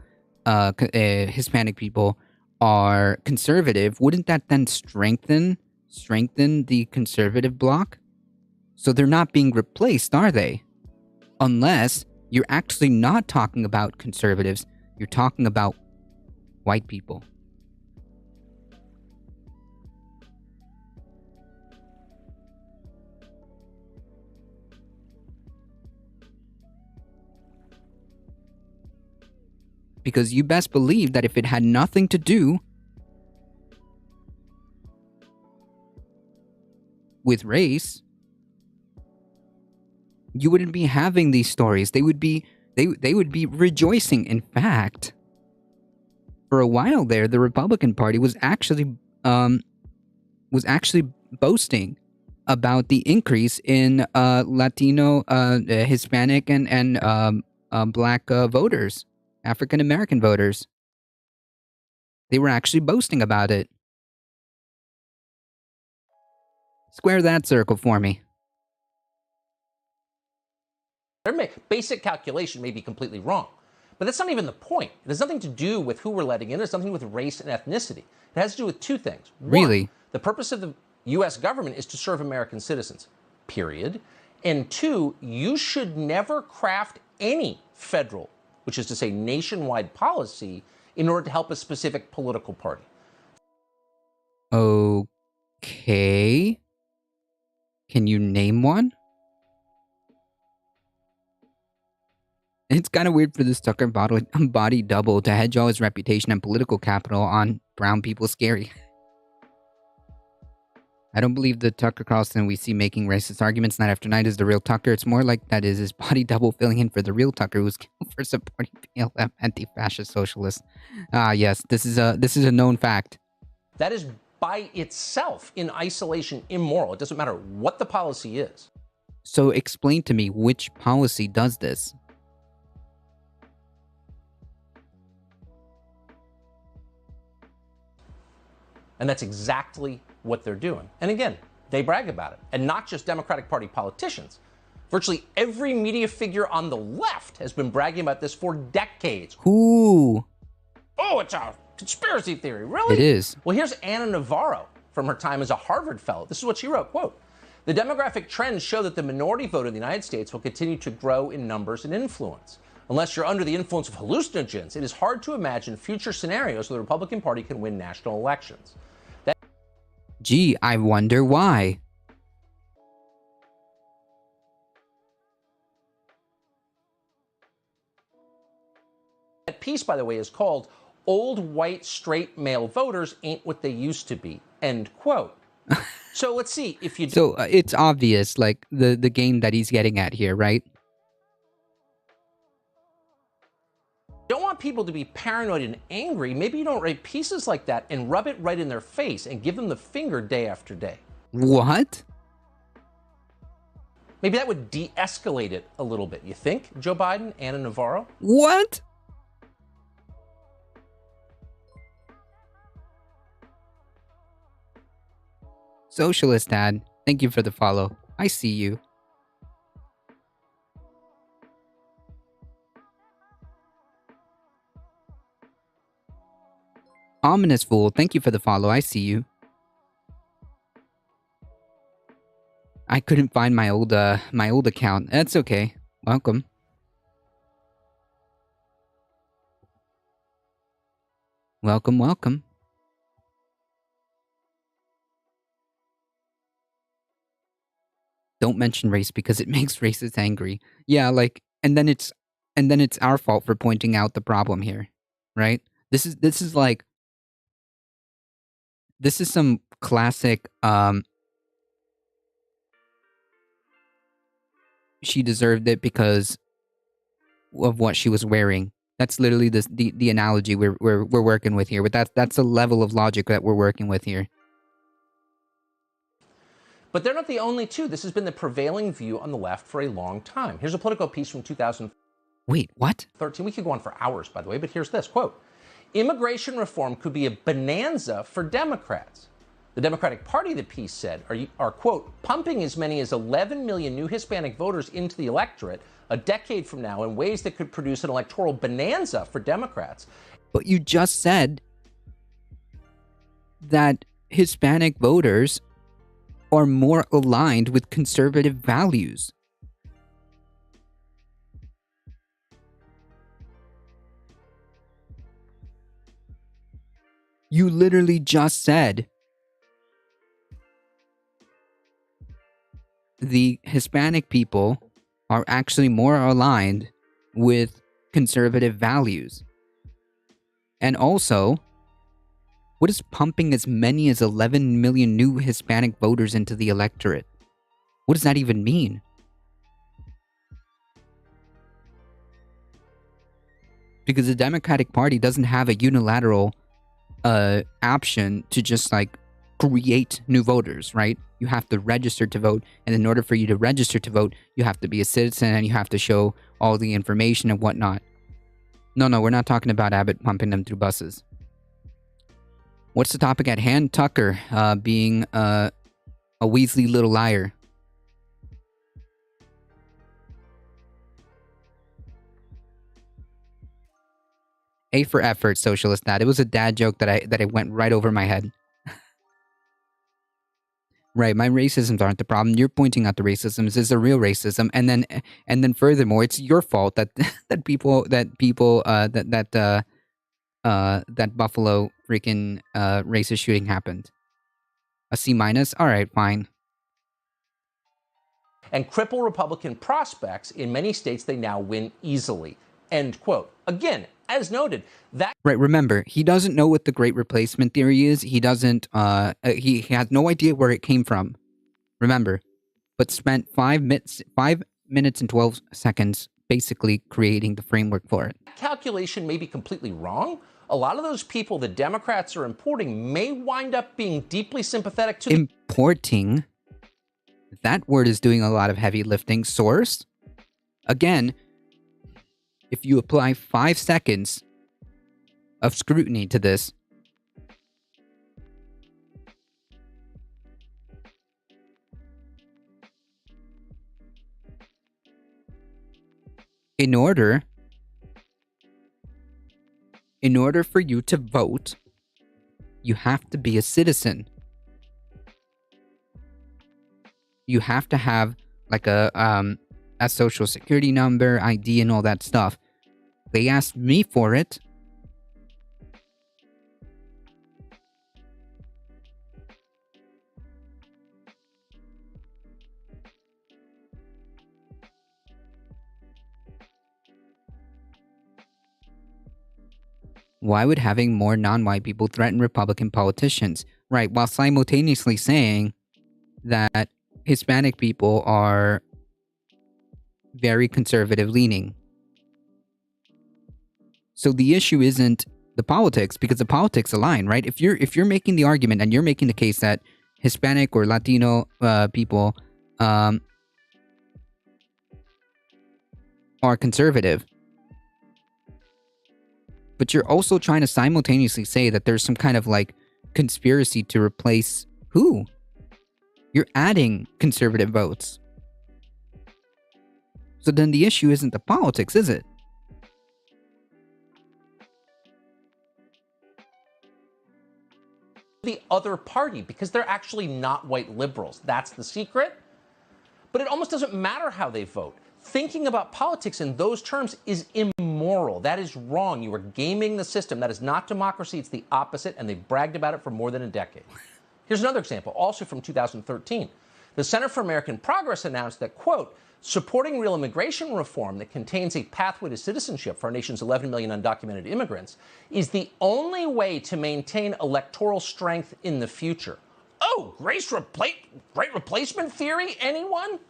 Hispanic people are conservative, wouldn't that then strengthen the conservative bloc? So they're not being replaced, are they? Unless you're actually not talking about conservatives, you're talking about white people. Because you best believe that if it had nothing to do with race, you wouldn't be having these stories. They would be rejoicing. In fact, for a while there, the Republican Party was actually boasting about the increase in Latino, Hispanic, and Black voters, African American voters. They were actually boasting about it. Square that circle for me. Their basic calculation may be completely wrong, but that's not even the point. It has nothing to do with who we're letting in. It has something with race and ethnicity. It has to do with two things. Really? One, the purpose of the U.S. government is to serve American citizens, period. And two, you should never craft any federal, which is to say nationwide policy, in order to help a specific political party. Okay. Can you name one? It's kind of weird for this Tucker body double to hedge all his reputation and political capital on brown people scary. I don't believe the Tucker Carlson we see making racist arguments night after night is the real Tucker. It's more like that is his body double filling in for the real Tucker who was killed for supporting BLM anti-fascist socialists. Ah, yes, this is a known fact. That is by itself, in isolation, immoral. It doesn't matter what the policy is. So explain to me which policy does this. And that's exactly what they're doing. And again, they brag about it. And not just Democratic Party politicians. Virtually every media figure on the left has been bragging about this for decades. Ooh. Oh, it's a conspiracy theory. Really? It is. Well, here's Anna Navarro from her time as a Harvard fellow. This is what she wrote, quote, "The demographic trends show that the minority vote in the United States will continue to grow in numbers and influence. Unless you're under the influence of hallucinogens, it is hard to imagine future scenarios where the Republican Party can win national elections." Gee, I wonder why. That piece, by the way, is called "Old White Straight Male Voters Ain't What They Used to Be," end quote. So let's see if you... So it's obvious, like, the game that he's getting at here, right? don't want people to be paranoid and angry, maybe you don't write pieces like that and rub it right in their face and give them the finger day after day. What? Maybe that would de-escalate it a little bit. You think, Joe Biden, Anna Navarro? What? Socialist Dad, thank you for the follow. I see you. Ominous Fool, thank you for the follow. I see you. I couldn't find my old account. That's okay. Welcome. Welcome, welcome. Don't mention race because it makes racists angry. Yeah, like, and then it's our fault for pointing out the problem here, right? This is like, this is some classic she deserved it because of what she was wearing. That's literally the analogy we're working with here. But that's a level of logic that we're working with here. But they're not the only two. This has been the prevailing view on the left for a long time. Here's a Politico piece from 2013. Wait, what? We could go on for hours, by the way, but here's this, quote, "Immigration reform could be a bonanza for Democrats. The Democratic Party," the piece said, are, quote, "pumping as many as 11 million new Hispanic voters into the electorate a decade from now in ways that could produce an electoral bonanza for Democrats." But you just said that Hispanic voters are more aligned with conservative values. You literally just said the Hispanic people are actually more aligned with conservative values. And also, what is pumping as many as 11 million new Hispanic voters into the electorate? What does that even mean? Because the Democratic Party doesn't have a unilateral option to just like create new voters, right? you have to register to vote. And in order for you to register to vote, you have to be a citizen and you have to show all the information and whatnot. No, we're not talking about Abbott pumping them through buses. What's the topic at hand? Tucker being a Weasley little liar. A for effort, socialist dad. It was a dad joke that I went right over my head. Right, my racisms aren't the problem. You're pointing out the racisms is a real racism, and then furthermore, it's your fault that that Buffalo freaking racist shooting happened. A C minus. All right, fine. And cripple Republican prospects in many states they now win easily. End quote. Again, as noted, that... Right, remember, he doesn't know what the Great Replacement Theory is. He doesn't, he has no idea where it came from. Remember, but spent 5 minutes and 12 seconds basically creating the framework for it. calculation may be completely wrong. A lot of those people the Democrats are importing may wind up being deeply sympathetic to... Importing? That word is doing a lot of heavy lifting. Source? Again, if you apply 5 seconds of scrutiny to this, in order for you to vote, you have to be a citizen. You have to have like a social security number, ID, and all that stuff. They asked me for it. Why would having more non-white people threaten Republican politicians? Right, while simultaneously saying that Hispanic people are very conservative leaning. So the issue isn't the politics, because the politics align, right? If you're making the argument and you're making the case that Hispanic or Latino people are conservative, but you're also trying to simultaneously say that there's some kind of like conspiracy to replace who? You're adding conservative votes. So then the issue isn't the politics, is it? The other party, because they're actually not white liberals. That's the secret. But it almost doesn't matter how they vote. Thinking about politics in those terms is immoral. That is wrong. You are gaming the system. That is not democracy. It's the opposite, and they've bragged about it for more than a decade. Here's another example, also from 2013. The Center for American Progress announced that, quote, supporting real immigration reform that contains a pathway to citizenship for our nation's 11 million undocumented immigrants is the only way to maintain electoral strength in the future. Oh, great replacement theory, anyone?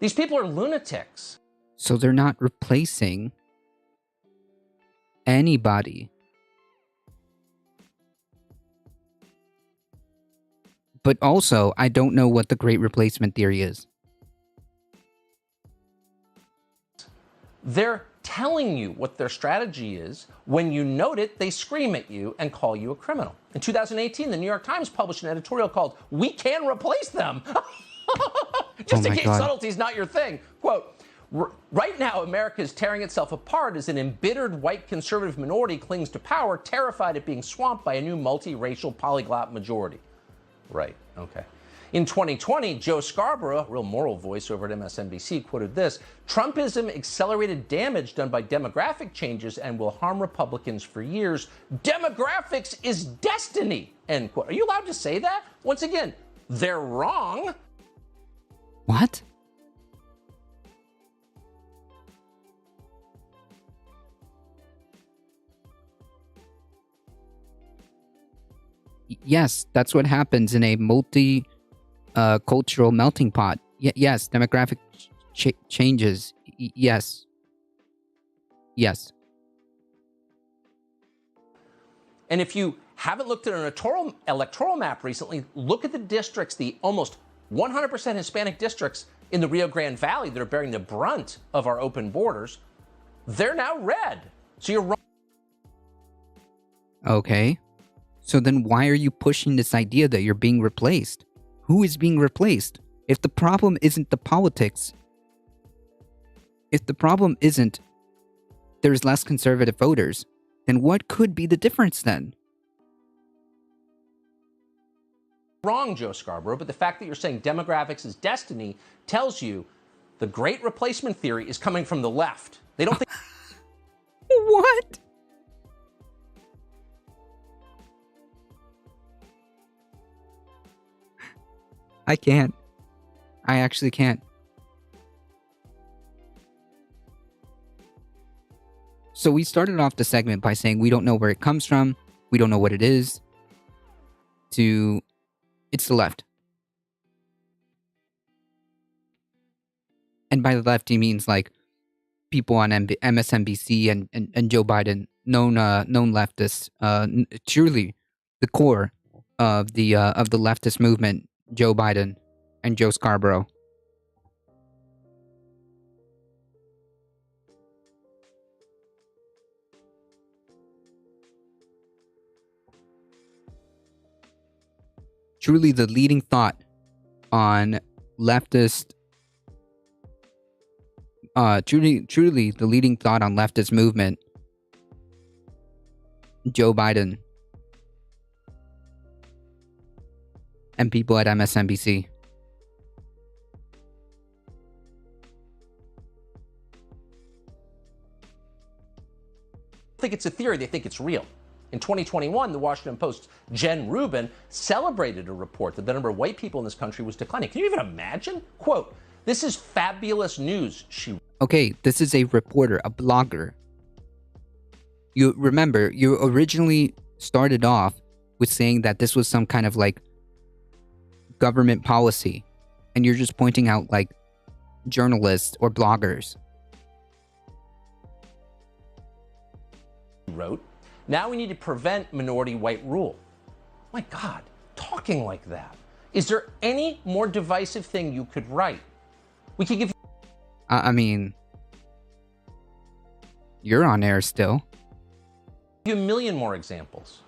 These people are lunatics. So they're not replacing anybody. But also, I don't know what the Great Replacement Theory is. They're telling you what their strategy is. When you note it, they scream at you and call you a criminal. In 2018, the New York Times published an editorial called, "We Can Replace Them." Just in case subtlety is not your thing. Quote, right now, America is tearing itself apart as an embittered white conservative minority clings to power, terrified at being swamped by a new multiracial polyglot majority. Right, okay. In 2020, Joe Scarborough, a real moral voice over at MSNBC, quoted this: Trumpism accelerated damage done by demographic changes and will harm Republicans for years. Demographics is destiny, end quote. Are you allowed to say that? Once again, they're wrong. What? Yes, that's what happens in a multi-cultural melting pot. Yes, demographic changes. Yes. Yes. And if you haven't looked at an electoral map recently, look at the districts, the almost 100% Hispanic districts in the Rio Grande Valley that are bearing the brunt of our open borders. They're now red. So you're wrong. Okay. So then why are you pushing this idea that you're being replaced? Who is being replaced? If the problem isn't the politics, if the problem isn't there's less conservative voters, then what could be the difference then? Wrong, Joe Scarborough, but the fact that you're saying demographics is destiny tells you the great replacement theory is coming from the left. They don't think... What? I can't. I actually can't. So we started off the segment by saying we don't know where it comes from, we don't know what it is, to it's the left. And by the left, he means like people on MSNBC and Joe Biden, known leftists, truly the core of the leftist movement, Joe Biden and Joe Scarborough. Truly the leading thought on leftist truly the leading thought on leftist movement, Joe Biden and people at MSNBC. think it's a theory, they think it's real. In 2021, the Washington Post's Jen Rubin celebrated a report that the number of white people in this country was declining. Can you even imagine? Quote, "This is fabulous news," she... Okay, this is a reporter, a blogger. You remember, you originally started off with saying that this was some kind of like government policy, and you're just pointing out like journalists or bloggers. Wrote, "Now we need to prevent minority white rule." My God, talking like that. Is there any more divisive thing you could write? We could give you... I mean, you're on air still. a million more examples.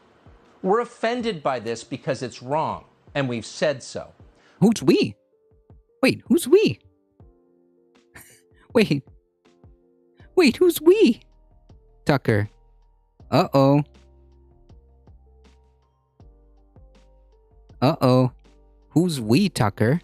We're offended by this because it's wrong, and we've said so. Who's we? Wait, who's we? Wait, who's we? Tucker. Uh-oh. Uh-oh. Who's we, Tucker?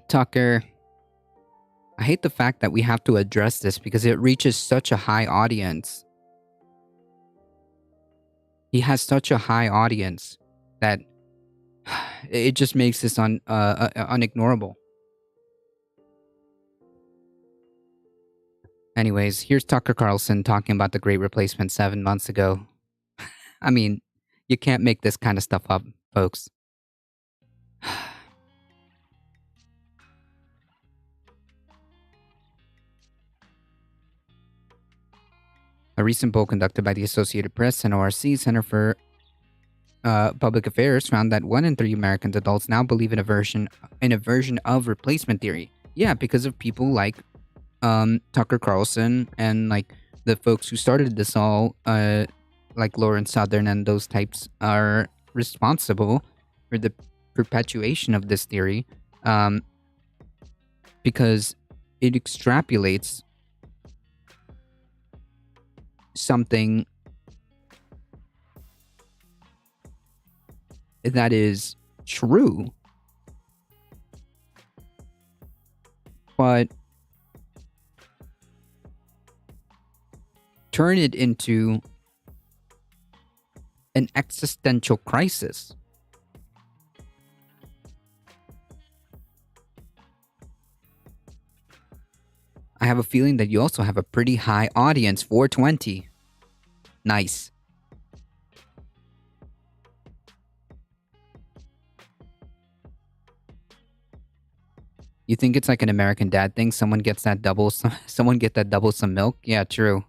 Tucker, I hate the fact that we have to address this because it reaches such a high audience. He has such a high audience that it just makes this unignorable. Anyways, here's Tucker Carlson talking about the Great Replacement 7 months ago. I mean, you can't make this kind of stuff up, folks. A recent poll conducted by the Associated Press and ORC Center for Public Affairs found that 1 in 3 American adults now believe in a version of replacement theory. Yeah, because of people like Tucker Carlson and like the folks who started this all, like Lawrence Southern and those types, are responsible for the perpetuation of this theory, because it extrapolates something that is true, but turn it into an existential crisis. I have a feeling that you also have a pretty high audience, 420. Nice. You think it's like an American Dad thing? Someone gets that double, someone get that double some milk? Yeah, true.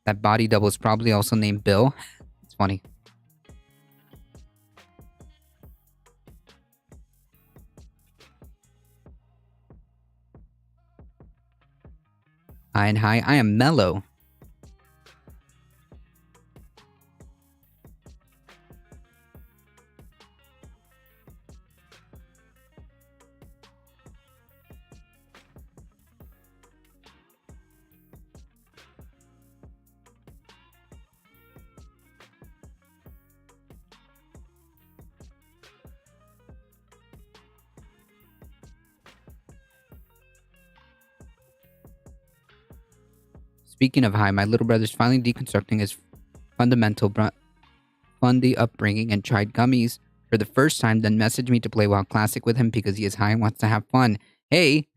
That body double is probably also named Bill. It's funny. Hi and hi, I am Mellow. Speaking of high, my little brother's finally deconstructing his fundy upbringing and tried gummies for the first time, then messaged me to play WoW Classic with him because he is high and wants to have fun. Hey!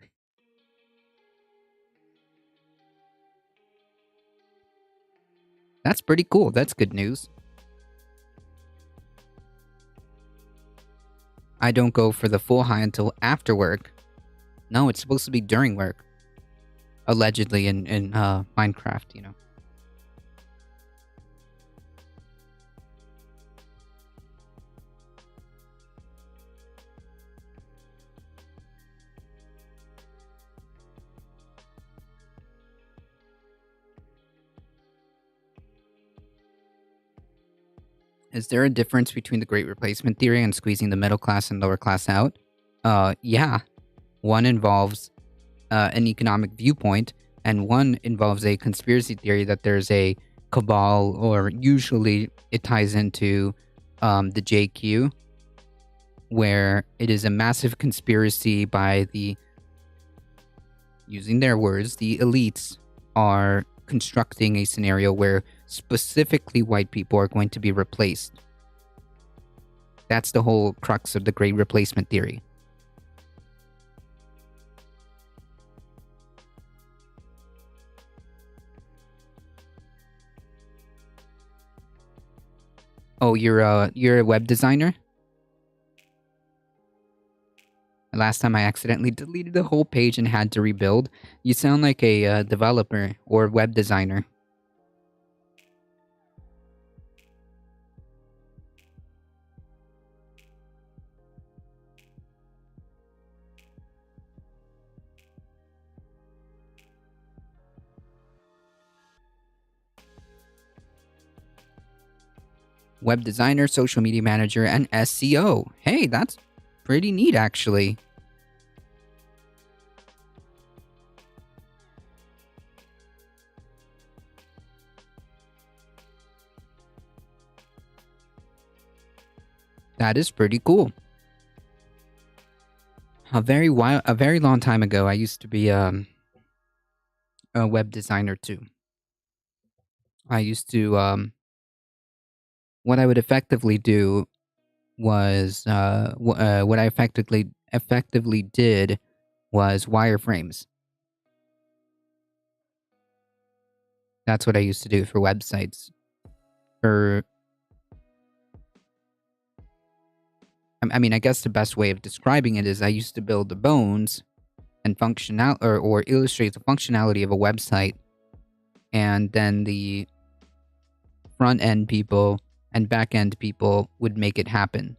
That's pretty cool. That's good news. I don't go for the full high until after work. No, it's supposed to be during work. Allegedly in Minecraft, you know. Is there a difference between the Great Replacement theory and squeezing the middle class and lower class out? Yeah. One involves an economic viewpoint, and one involves a conspiracy theory that there's a cabal, or usually it ties into the JQ, where it is a massive conspiracy by the, using their words, the elites are constructing a scenario where specifically white people are going to be replaced. That's the whole crux of the Great Replacement theory. Oh, you're a web designer? Last time I accidentally deleted the whole page and had to rebuild. You sound like a developer or web designer. Web designer, social media manager, and SEO. Hey, that's pretty neat, actually. That is pretty cool. A very long time ago, I used to be a web designer too. I used to what I would effectively do was what I effectively did was wireframes. That's what I used to do for websites. I mean, I guess the best way of describing it is I used to build the bones and or illustrate the functionality of a website, and then the front end people and back end people would make it happen.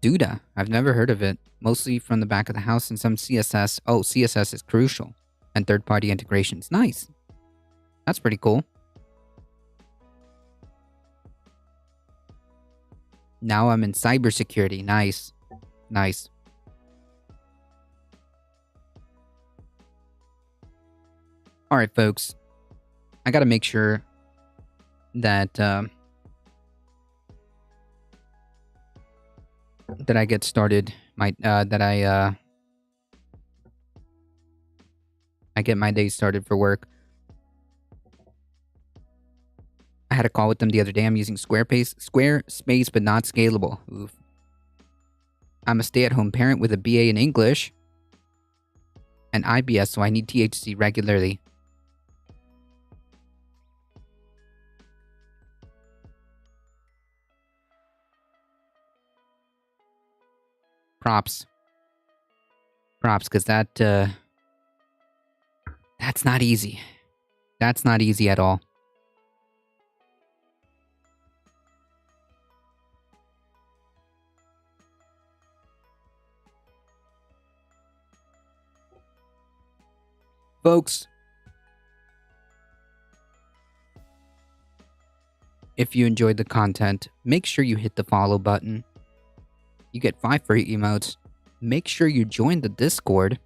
Duda, I've never heard of it. Mostly from the back of the house and some CSS. Oh, CSS is crucial. And third-party integrations. Nice. That's pretty cool. Now I'm in cybersecurity. Nice. Nice. Alright, folks. I gotta make sure that that I get started. I get my day started for work. I had a call with them the other day. I'm using Squarespace, but not scalable. Oof. I'm a stay-at-home parent with a BA in English and IBS, so I need THC regularly. Props, because that's not easy. That's not easy at all. Folks, if you enjoyed the content, make sure you hit the follow button. You get 5 free emotes. Make sure you join the Discord.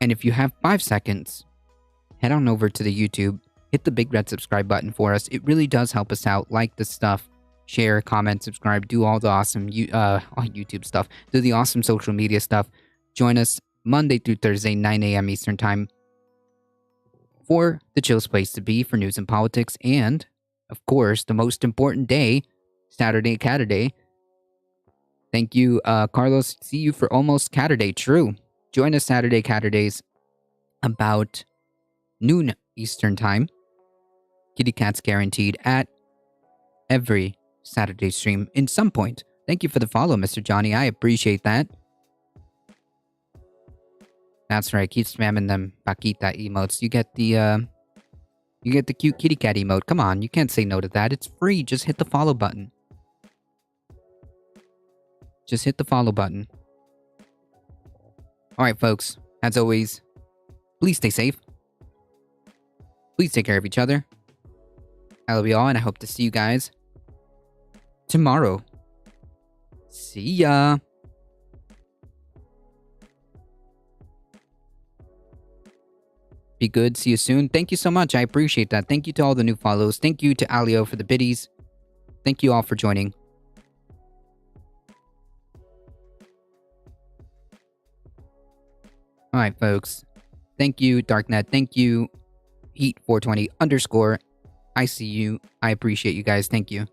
And if you have 5 seconds, head on over to the YouTube, hit the big red subscribe button for us. It really does help us out. Like this stuff, share, comment, subscribe, do all the awesome YouTube stuff. Do the awesome social media stuff. Join us Monday through Thursday, 9 a.m. Eastern Time for the chillest place to be for news and politics. And, of course, the most important day, Saturday Catterday. Thank you, Carlos. See you for almost Catterday. True. Join us Saturday Catterdays about noon Eastern Time. Kitty Cats guaranteed at every Saturday stream in some point. Thank you for the follow, Mr. Johnny. I appreciate that. That's right. Keep spamming them Paquita emotes. You get the cute kitty cat emote. Come on, you can't say no to that. It's free. Just hit the follow button. Just hit the follow button. Alright, folks. As always, please stay safe. Please take care of each other. I love you all, and I hope to see you guys tomorrow. See ya. Be good. See you soon. Thank you so much. I appreciate that. Thank you to all the new follows. Thank you to Alio for the biddies. Thank you all for joining. Alright, folks. Thank you, Darknet. Thank you, Heat420_. I see you. I appreciate you guys. Thank you.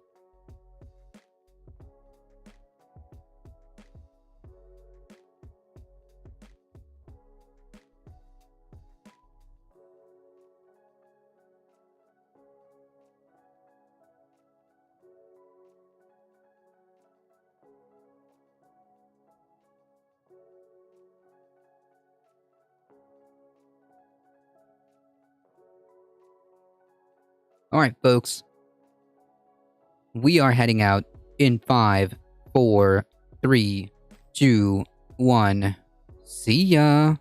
Alright, folks. We are heading out in 5, 4, 3, 2, 1. See ya.